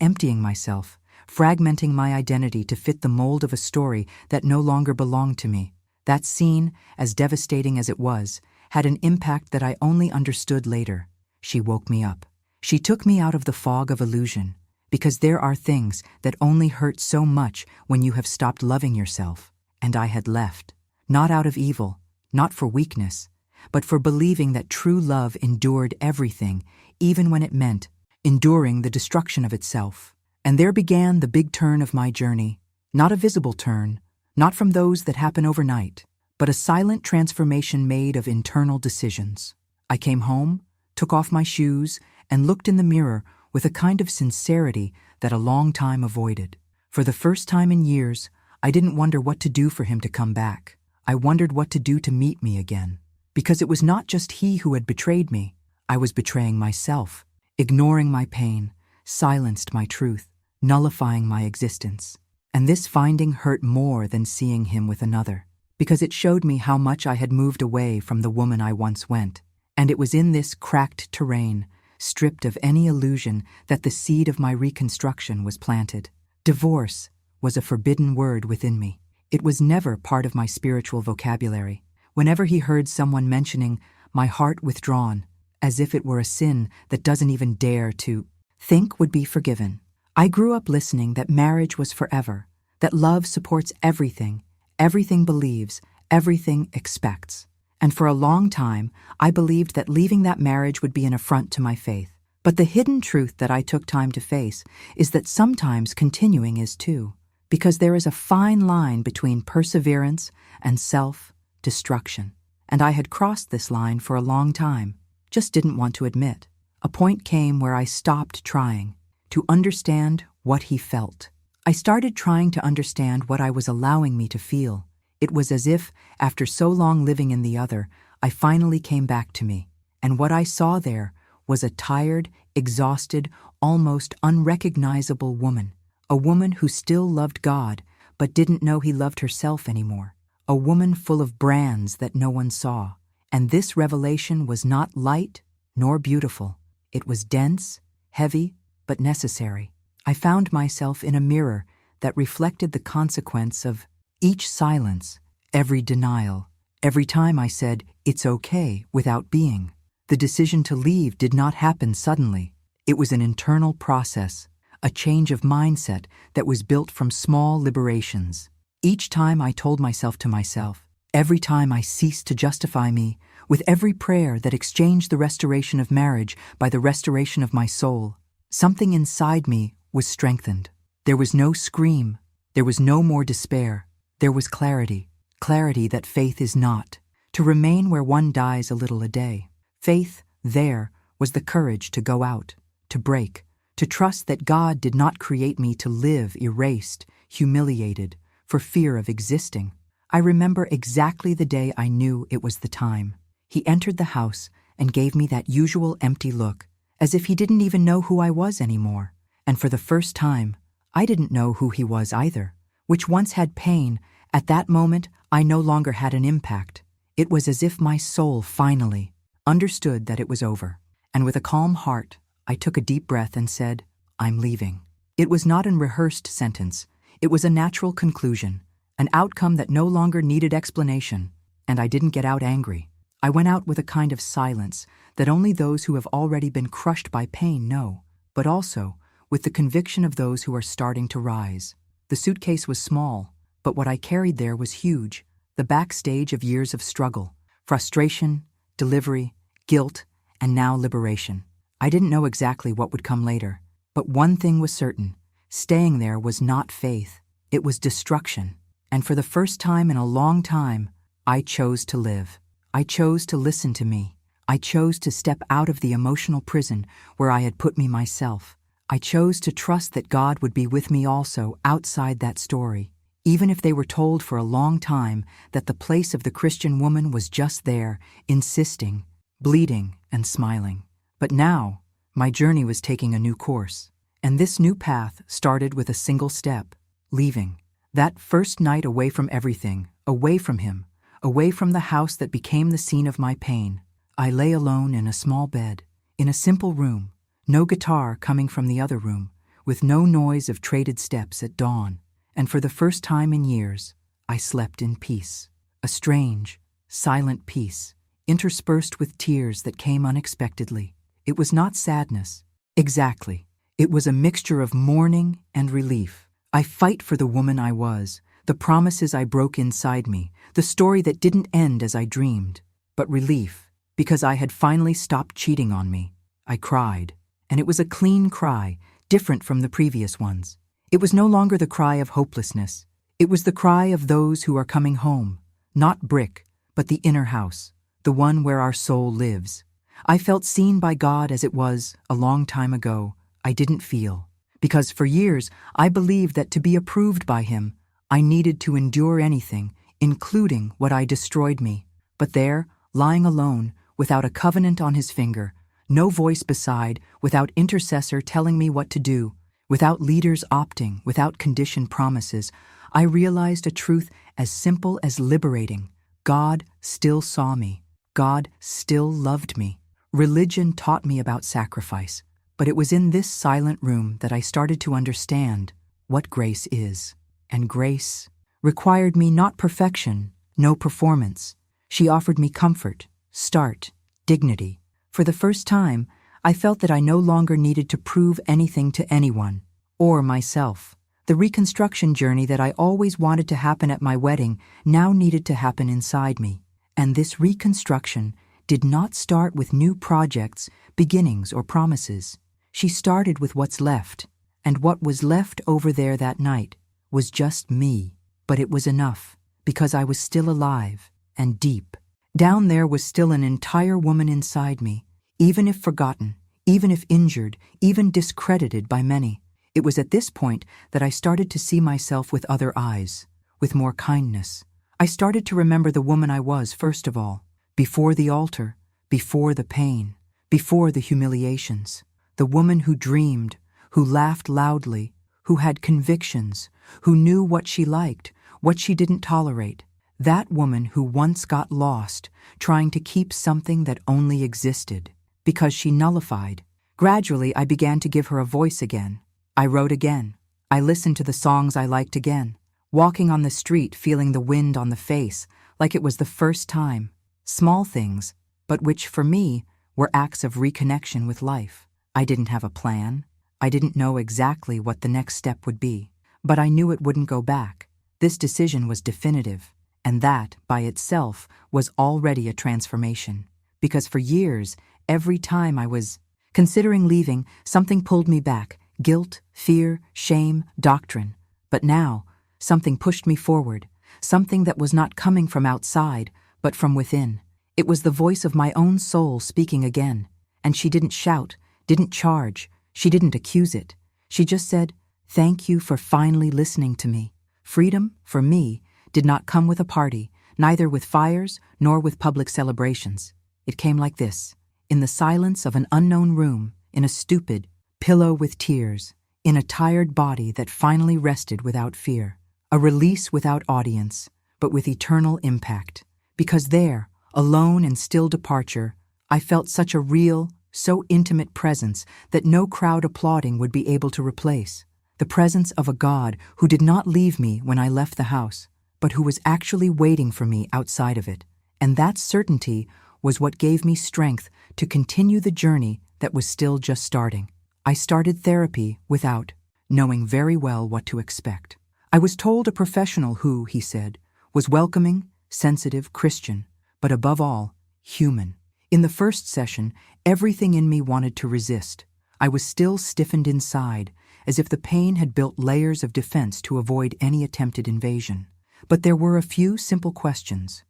emptying myself, fragmenting my identity to fit the mold of a story that no longer belonged to me. That scene, as devastating as it was, had an impact that I only understood later. She woke me up. She took me out of the fog of illusion, because there are things that only hurt so much when you have stopped loving yourself. And I had left, not out of evil, not for weakness, but for believing that true love endured everything, even when it meant enduring the destruction of itself. And there began the big turn of my journey, not a visible turn, not from those that happen overnight, but a silent transformation made of internal decisions. I came home, took off my shoes, and looked in the mirror with a kind of sincerity that a long time avoided. For the first time in years, I didn't wonder what to do for him to come back. I wondered what to do to meet me again. Because it was not just he who had betrayed me. I was betraying myself, ignoring my pain, silenced my truth, nullifying my existence. And this finding hurt more than seeing him with another, because it showed me how much I had moved away from the woman I once went. And it was in this cracked terrain, stripped of any illusion, that the seed of my reconstruction was planted. Divorce was a forbidden word within me. It was never part of my spiritual vocabulary. Whenever he heard someone mentioning my heart withdrawn, as if it were a sin that doesn't even dare to think would be forgiven. I grew up listening that marriage was forever, that love supports everything, everything believes, everything expects. And for a long time, I believed that leaving that marriage would be an affront to my faith. But the hidden truth that I took time to face is that sometimes continuing is too, because there is a fine line between perseverance and self-destruction. And I had crossed this line for a long time, just didn't want to admit. A point came where I stopped trying to understand what he felt. I started trying to understand what I was allowing me to feel. It was as if, after so long living in the other, I finally came back to me. And what I saw there was a tired, exhausted, almost unrecognizable woman. A woman who still loved God, but didn't know he loved herself anymore. A woman full of brands that no one saw. And this revelation was not light nor beautiful. It was dense, heavy, but necessary. I found myself in a mirror that reflected the consequence of each silence, every denial, every time I said, "It's okay," without being. The decision to leave did not happen suddenly. It was an internal process, a change of mindset that was built from small liberations. Each time I told myself to myself, every time I ceased to justify me, with every prayer that exchanged the restoration of marriage by the restoration of my soul, something inside me was strengthened. There was no scream. There was no more despair. There was clarity. Clarity that faith is not to remain where one dies a little a day. Faith, there, was the courage to go out, to break, to trust that God did not create me to live erased, humiliated, for fear of existing. I remember exactly the day I knew it was the time. He entered the house and gave me that usual empty look, as if he didn't even know who I was anymore. And for the first time, I didn't know who he was either, which once had pain. At that moment, I no longer had an impact. It was as if my soul finally understood that it was over. And with a calm heart, I took a deep breath and said, "I'm leaving." It was not a rehearsed sentence. It was a natural conclusion, an outcome that no longer needed explanation. And I didn't get out angry. I went out with a kind of silence that only those who have already been crushed by pain know, but also with the conviction of those who are starting to rise. The suitcase was small, but what I carried there was huge, the backstage of years of struggle, frustration, delivery, guilt, and now liberation. I didn't know exactly what would come later, but one thing was certain. Staying there was not faith, it was destruction. And for the first time in a long time, I chose to live. I chose to listen to me. I chose to step out of the emotional prison where I had put me myself. I chose to trust that God would be with me also outside that story, even if they were told for a long time that the place of the Christian woman was just there, insisting, bleeding, and smiling. But now, my journey was taking a new course, and this new path started with a single step, leaving. That first night away from everything, away from him, away from the house that became the scene of my pain, I lay alone in a small bed, in a simple room, no guitar coming from the other room, with no noise of traded steps at dawn. And for the first time in years, I slept in peace. A strange, silent peace, interspersed with tears that came unexpectedly. It was not sadness. Exactly. It was a mixture of mourning and relief. I fight for the woman I was, the promises I broke inside me, the story that didn't end as I dreamed. But relief, because I had finally stopped cheating on me. I cried, and it was a clean cry, different from the previous ones. It was no longer the cry of hopelessness. It was the cry of those who are coming home, not brick, but the inner house, the one where our soul lives. I felt seen by God as it was, a long time ago, I didn't feel. Because for years, I believed that to be approved by Him, I needed to endure anything, including what I destroyed me. But there, lying alone, without a covenant on His finger, no voice beside, without intercessor telling me what to do, without leaders opting, without conditioned promises, I realized a truth as simple as liberating. God still saw me. God still loved me. Religion taught me about sacrifice, but it was in this silent room that I started to understand what grace is. And grace required me not perfection, no performance. She offered me comfort, start, dignity. For the first time, I felt that I no longer needed to prove anything to anyone, or myself. The reconstruction journey that I always wanted to happen at my wedding now needed to happen inside me. And this reconstruction did not start with new projects, beginnings, or promises. She started with what's left, and what was left over there that night was just me. But it was enough, because I was still alive and deep. Down there was still an entire woman inside me, even if forgotten, even if injured, even discredited by many. It was at this point that I started to see myself with other eyes, with more kindness. I started to remember the woman I was, first of all, before the altar, before the pain, before the humiliations. The woman who dreamed, who laughed loudly, who had convictions, who knew what she liked, what she didn't tolerate. That woman who once got lost, trying to keep something that only existed, because she nullified. Gradually, I began to give her a voice again. I wrote again. I listened to the songs I liked again, walking on the street feeling the wind on the face, like it was the first time. Small things, but which, for me, were acts of reconnection with life. I didn't have a plan. I didn't know exactly what the next step would be, but I knew it wouldn't go back. This decision was definitive, and that, by itself, was already a transformation. Because for years, every time I was considering leaving, something pulled me back. Guilt, fear, shame, doctrine. But now, something pushed me forward, something that was not coming from outside, but from within. It was the voice of my own soul speaking again, and she didn't shout, didn't charge, she didn't accuse it. She just said, "Thank you for finally listening to me." Freedom, for me, did not come with a party, neither with fires nor with public celebrations. It came like this, in the silence of an unknown room, in a stupid pillow with tears, in a tired body that finally rested without fear. A release without audience, but with eternal impact. Because there, alone and still departure, I felt such a real, so intimate presence that no crowd applauding would be able to replace. The presence of a God who did not leave me when I left the house, but who was actually waiting for me outside of it. And that certainty was what gave me strength to continue the journey that was still just starting. I started therapy without knowing very well what to expect. I was told a professional who, he said, was welcoming, sensitive, Christian, but above all, human. In the first session, everything in me wanted to resist. I was still stiffened inside, as if the pain had built layers of defense to avoid any attempted invasion. But there were a few simple questions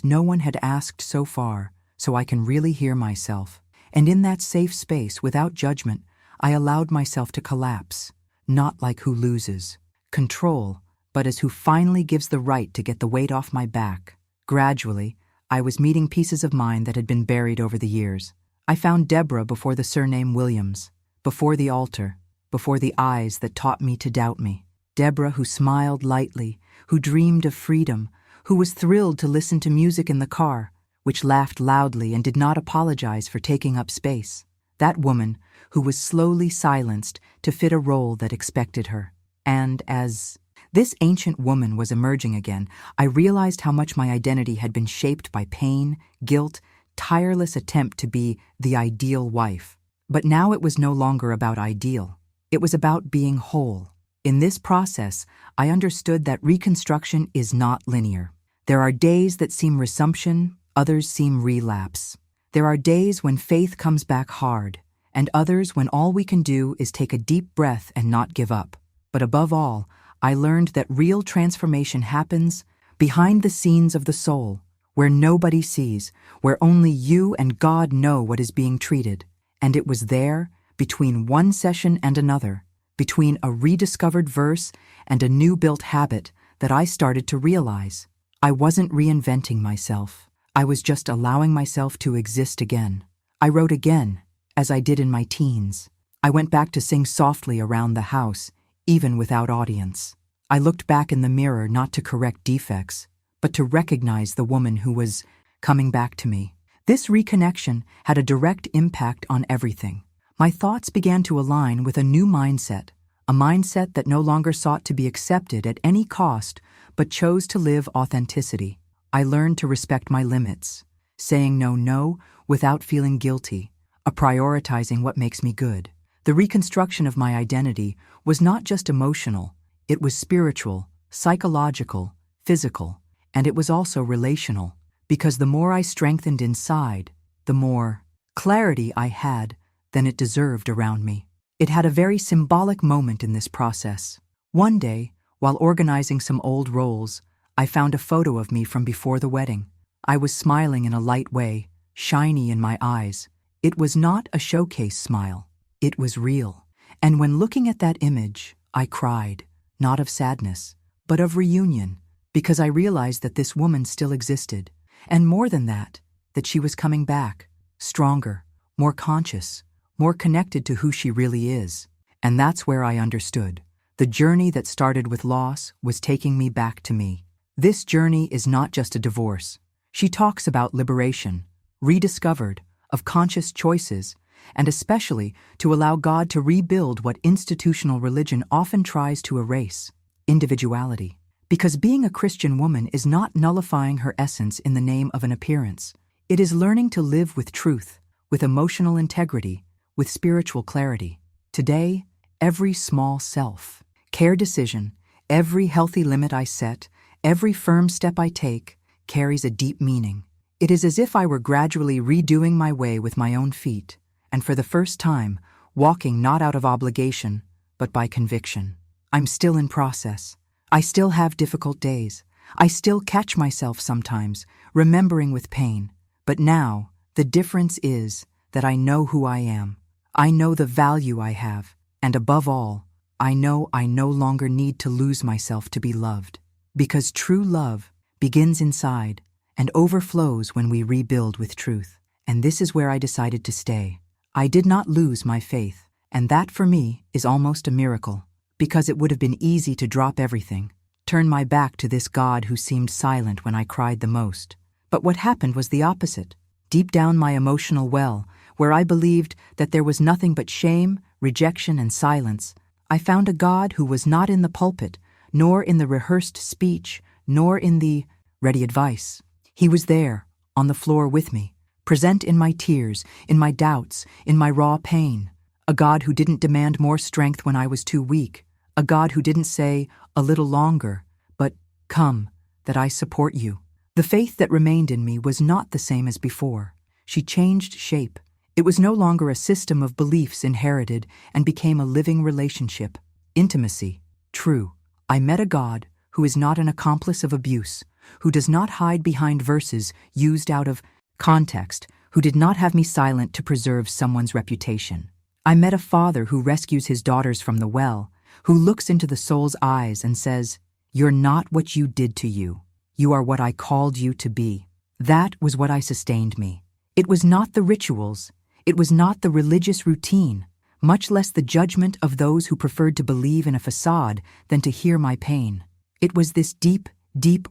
no one had asked so far, so I can really hear myself. And in that safe space, without judgment, I allowed myself to collapse, not like who loses control, but as who finally gives the right to get the weight off my back. Gradually, I was meeting pieces of mine that had been buried over the years. I found Deborah before the surname Williams, before the altar, before the eyes that taught me to doubt me. Deborah who smiled lightly, who dreamed of freedom, who was thrilled to listen to music in the car, which laughed loudly and did not apologize for taking up space. That woman who was slowly silenced to fit a role that expected her. And as this ancient woman was emerging again, I realized how much my identity had been shaped by pain, guilt, tireless attempt to be the ideal wife. But now it was no longer about ideal. It was about being whole. In this process, I understood that reconstruction is not linear. There are days that seem resumption, others seem relapse. There are days when faith comes back hard, and others when all we can do is take a deep breath and not give up. But above all, I learned that real transformation happens behind the scenes of the soul, where nobody sees, where only you and God know what is being treated. And it was there, between one session and another, between a rediscovered verse and a new-built habit, that I started to realize I wasn't reinventing myself. I was just allowing myself to exist again. I wrote again, as I did in my teens. I went back to sing softly around the house, even without audience. I looked back in the mirror not to correct defects, but to recognize the woman who was coming back to me. This reconnection had a direct impact on everything. My thoughts began to align with a new mindset, a mindset that no longer sought to be accepted at any cost, but chose to live authenticity. I learned to respect my limits, saying no without feeling guilty, prioritizing what makes me good. The reconstruction of my identity was not just emotional, it was spiritual, psychological, physical, and it was also relational, because the more I strengthened inside, the more clarity I had than it deserved around me. It had a very symbolic moment in this process. One day, while organizing some old rolls, I found a photo of me from before the wedding. I was smiling in a light way, shiny in my eyes. It was not a showcase smile. It was real. And when looking at that image, I cried, not of sadness, but of reunion, because I realized that this woman still existed. And more than that she was coming back, stronger, more conscious, more connected to who she really is. And that's where I understood. The journey that started with loss was taking me back to me. This journey is not just a divorce. She talks about liberation, rediscovered, of conscious choices, and especially to allow God to rebuild what institutional religion often tries to erase: individuality. Because being a Christian woman is not nullifying her essence in the name of an appearance. It is learning to live with truth, with emotional integrity, with spiritual clarity. Today, every small self-care decision, every healthy limit I set, every firm step I take, carries a deep meaning. It is as if I were gradually redoing my way with my own feet, and for the first time, walking not out of obligation, but by conviction. I'm still in process. I still have difficult days. I still catch myself sometimes, remembering with pain. But now, the difference is that I know who I am. I know the value I have. And above all, I know I no longer need to lose myself to be loved. Because true love begins inside and overflows when we rebuild with truth. And this is where I decided to stay. I did not lose my faith, and that for me is almost a miracle. Because it would have been easy to drop everything, turn my back to this God who seemed silent when I cried the most. But what happened was the opposite. Deep down my emotional well, where I believed that there was nothing but shame, rejection, and silence, I found a God who was not in the pulpit, nor in the rehearsed speech, nor in the ready advice. He was there, on the floor with me, present in my tears, in my doubts, in my raw pain. A God who didn't demand more strength when I was too weak. A God who didn't say, "a little longer," but, "Come, that I support you." The faith that remained in me was not the same as before. She changed shape. It was no longer a system of beliefs inherited and became a living relationship. Intimacy. True. I met a God who is not an accomplice of abuse, who does not hide behind verses used out of context, who did not have me silent to preserve someone's reputation. I met a father who rescues his daughters from the well, who looks into the soul's eyes and says, "You're not what you did to you. You are what I called you to be." That was what sustained me. It was not the rituals. It was not the religious routine, much less the judgment of those who preferred to believe in a facade than to hear my pain. It was this deep,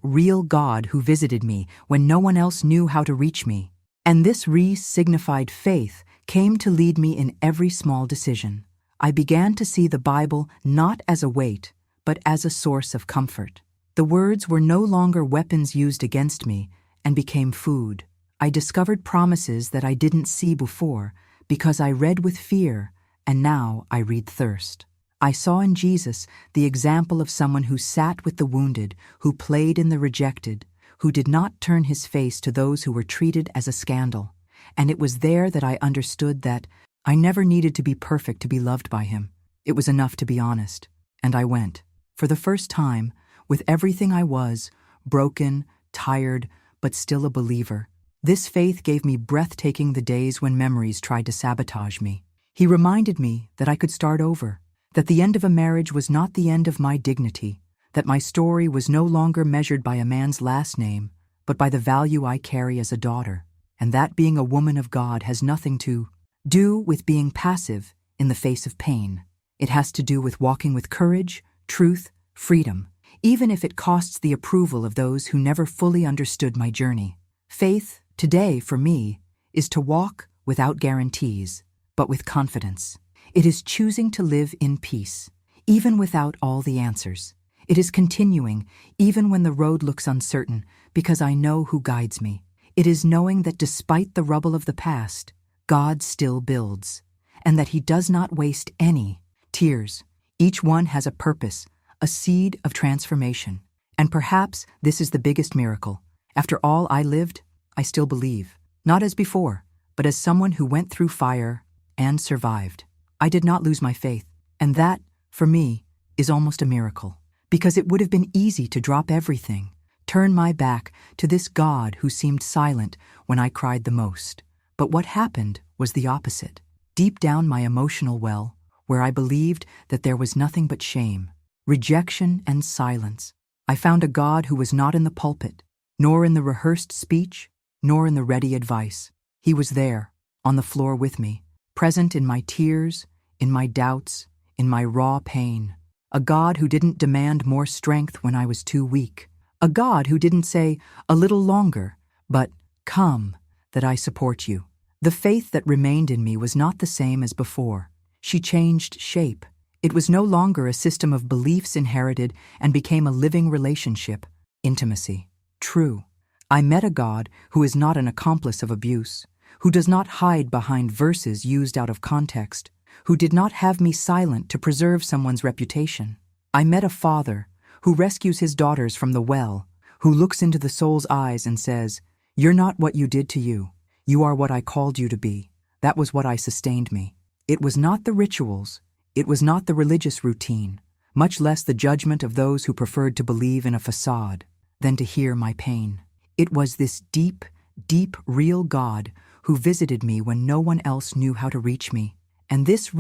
real God who visited me when no one else knew how to reach me. And this re-signified faith came to lead me in every small decision. I began to see the Bible not as a weight, but as a source of comfort. The words were no longer weapons used against me and became food. I discovered promises that I didn't see before, because I read with fear, and now I read thirst. I saw in Jesus the example of someone who sat with the wounded, who played in the rejected, who did not turn his face to those who were treated as a scandal. And it was there that I understood that I never needed to be perfect to be loved by him. It was enough to be honest. And I went, for the first time, with everything I was, broken, tired, but still a believer. This faith gave me breathtaking the days when memories tried to sabotage me. He reminded me that I could start over, that the end of a marriage was not the end of my dignity, that my story was no longer measured by a man's last name, but by the value I carry as a daughter, and that being a woman of God has nothing to do with being passive in the face of pain. It has to do with walking with courage, truth, freedom, even if it costs the approval of those who never fully understood my journey. Faith, today, for me, is to walk without guarantees, but with confidence. It is choosing to live in peace, even without all the answers. It is continuing, even when the road looks uncertain, because I know who guides me. It is knowing that despite the rubble of the past, God still builds, and that He does not waste any tears. Each one has a purpose, a seed of transformation. And perhaps this is the biggest miracle. After all I lived, I still believe, not as before, but as someone who went through fire and survived. I did not lose my faith, and that, for me, is almost a miracle, because it would have been easy to drop everything, turn my back to this God who seemed silent when I cried the most. But what happened was the opposite. Deep down my emotional well, where I believed that there was nothing but shame, rejection, and silence, I found a God who was not in the pulpit, nor in the rehearsed speech, nor in the ready advice. He was there, on the floor with me, present in my tears, in my doubts, in my raw pain. A God who didn't demand more strength when I was too weak. A God who didn't say, "A little longer," but, "Come, that I support you." The faith that remained in me was not the same as before. She changed shape. It was no longer a system of beliefs inherited and became a living relationship, intimacy. True. I met a God who is not an accomplice of abuse, who does not hide behind verses used out of context, who did not have me silent to preserve someone's reputation. I met a father who rescues his daughters from the well, who looks into the soul's eyes and says, "You're not what you did to you. You are what I called you to be." That was what sustained me. It was not the rituals, it was not the religious routine, much less the judgment of those who preferred to believe in a facade than to hear my pain. It was this deep, deep, real God who visited me when no one else knew how to reach me. And this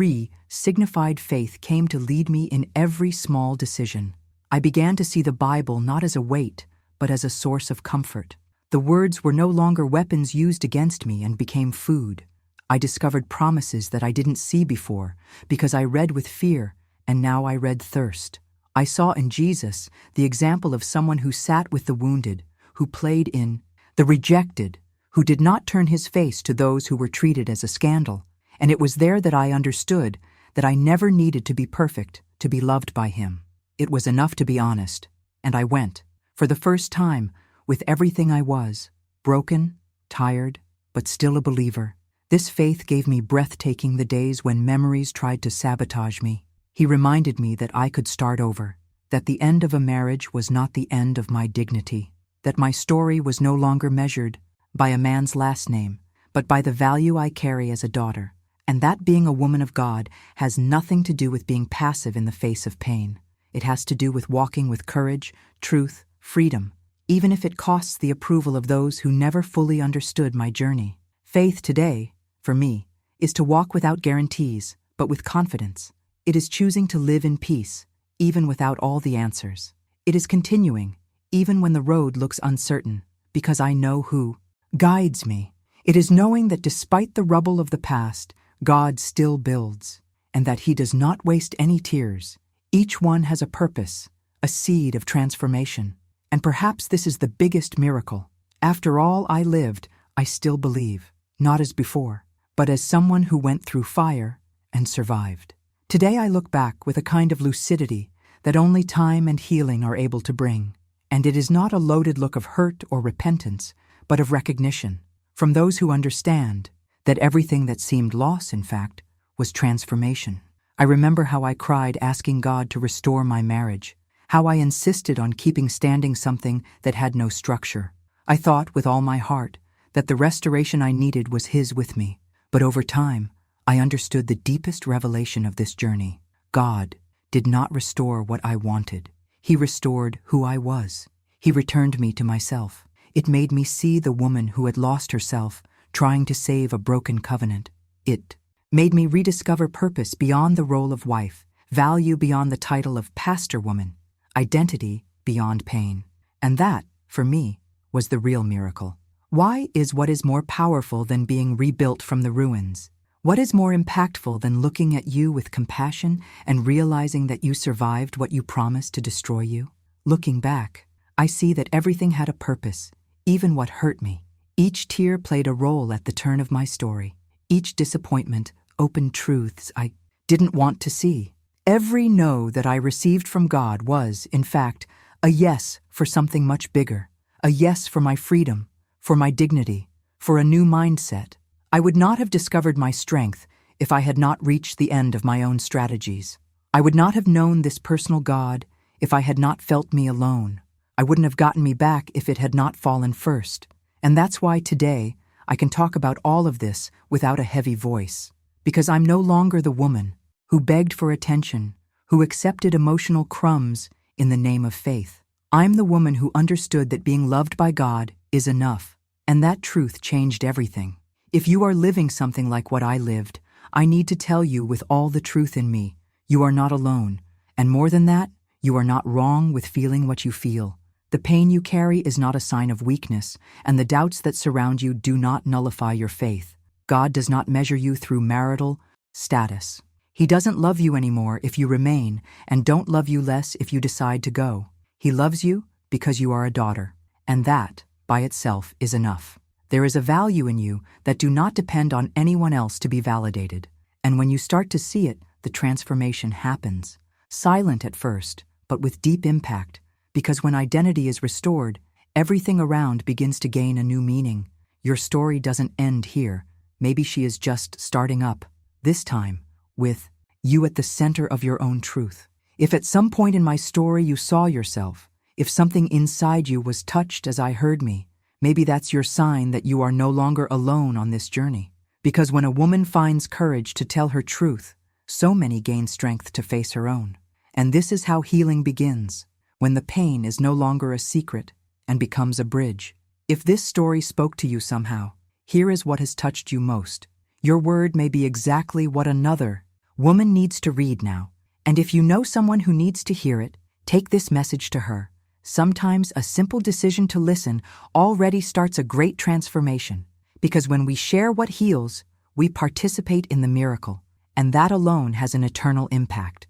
signified faith came to lead me in every small decision. I began to see the Bible not as a weight, but as a source of comfort. The words were no longer weapons used against me and became food. I discovered promises that I didn't see before, because I read with fear, and now I read thirst. I saw in Jesus the example of someone who sat with the wounded, who played in the rejected, who did not turn his face to those who were treated as a scandal. And it was there that I understood that I never needed to be perfect to be loved by Him. It was enough to be honest, and I went, for the first time, with everything I was, broken, tired, but still a believer. This faith gave me breathtaking the days when memories tried to sabotage me. He reminded me that I could start over, that the end of a marriage was not the end of my dignity, that my story was no longer measured by a man's last name, but by the value I carry as a daughter, and that being a woman of God has nothing to do with being passive in the face of pain. It has to do with walking with courage, truth, freedom, even if it costs the approval of those who never fully understood my journey. Faith today, for me, is to walk without guarantees, but with confidence. It is choosing to live in peace, even without all the answers. It is continuing, even when the road looks uncertain, because I know who guides me. It is knowing that despite the rubble of the past, God still builds, and that He does not waste any tears. Each one has a purpose, a seed of transformation. And perhaps this is the biggest miracle. After all I lived, I still believe, not as before, but as someone who went through fire and survived. Today I look back with a kind of lucidity that only time and healing are able to bring. And it is not a loaded look of hurt or repentance, but of recognition. From those who understand, that everything that seemed loss, in fact, was transformation. I remember how I cried asking God to restore my marriage, how I insisted on keeping standing something that had no structure. I thought with all my heart that the restoration I needed was His with me. But over time, I understood the deepest revelation of this journey. God did not restore what I wanted. He restored who I was. He returned me to myself. It made me see the woman who had lost herself, trying to save a broken covenant. It made me rediscover purpose beyond the role of wife, value beyond the title of pastor woman, identity beyond pain. And that, for me, was the real miracle. Why is what is more powerful than being rebuilt from the ruins? What is more impactful than looking at you with compassion and realizing that you survived what you promised to destroy you? Looking back, I see that everything had a purpose, even what hurt me. Each tear played a role at the turn of my story. Each disappointment opened truths I didn't want to see. Every no that I received from God was, in fact, a yes for something much bigger. A yes for my freedom, for my dignity, for a new mindset. I would not have discovered my strength if I had not reached the end of my own strategies. I would not have known this personal God if I had not felt me alone. I wouldn't have gotten me back if it had not fallen first. And that's why today I can talk about all of this without a heavy voice. Because I'm no longer the woman who begged for attention, who accepted emotional crumbs in the name of faith. I'm the woman who understood that being loved by God is enough. And that truth changed everything. If you are living something like what I lived, I need to tell you with all the truth in me, you are not alone. And more than that, you are not wrong with feeling what you feel. The pain you carry is not a sign of weakness, and the doubts that surround you do not nullify your faith. God does not measure you through marital status. He doesn't love you anymore if you remain, and don't love you less if you decide to go. He loves you because you are a daughter, and that, by itself, is enough. There is a value in you that do not depend on anyone else to be validated. And when you start to see it, the transformation happens. Silent at first, but with deep impact, because when identity is restored, everything around begins to gain a new meaning. Your story doesn't end here. Maybe she is just starting up, this time, with you at the center of your own truth. If at some point in my story you saw yourself, if something inside you was touched as I heard me, maybe that's your sign that you are no longer alone on this journey. Because when a woman finds courage to tell her truth, so many gain strength to face her own. And this is how healing begins, when the pain is no longer a secret and becomes a bridge. If this story spoke to you somehow, here is what has touched you most. Your word may be exactly what another woman needs to read now. And if you know someone who needs to hear it, take this message to her. Sometimes a simple decision to listen already starts a great transformation. Because when we share what heals, we participate in the miracle. And that alone has an eternal impact.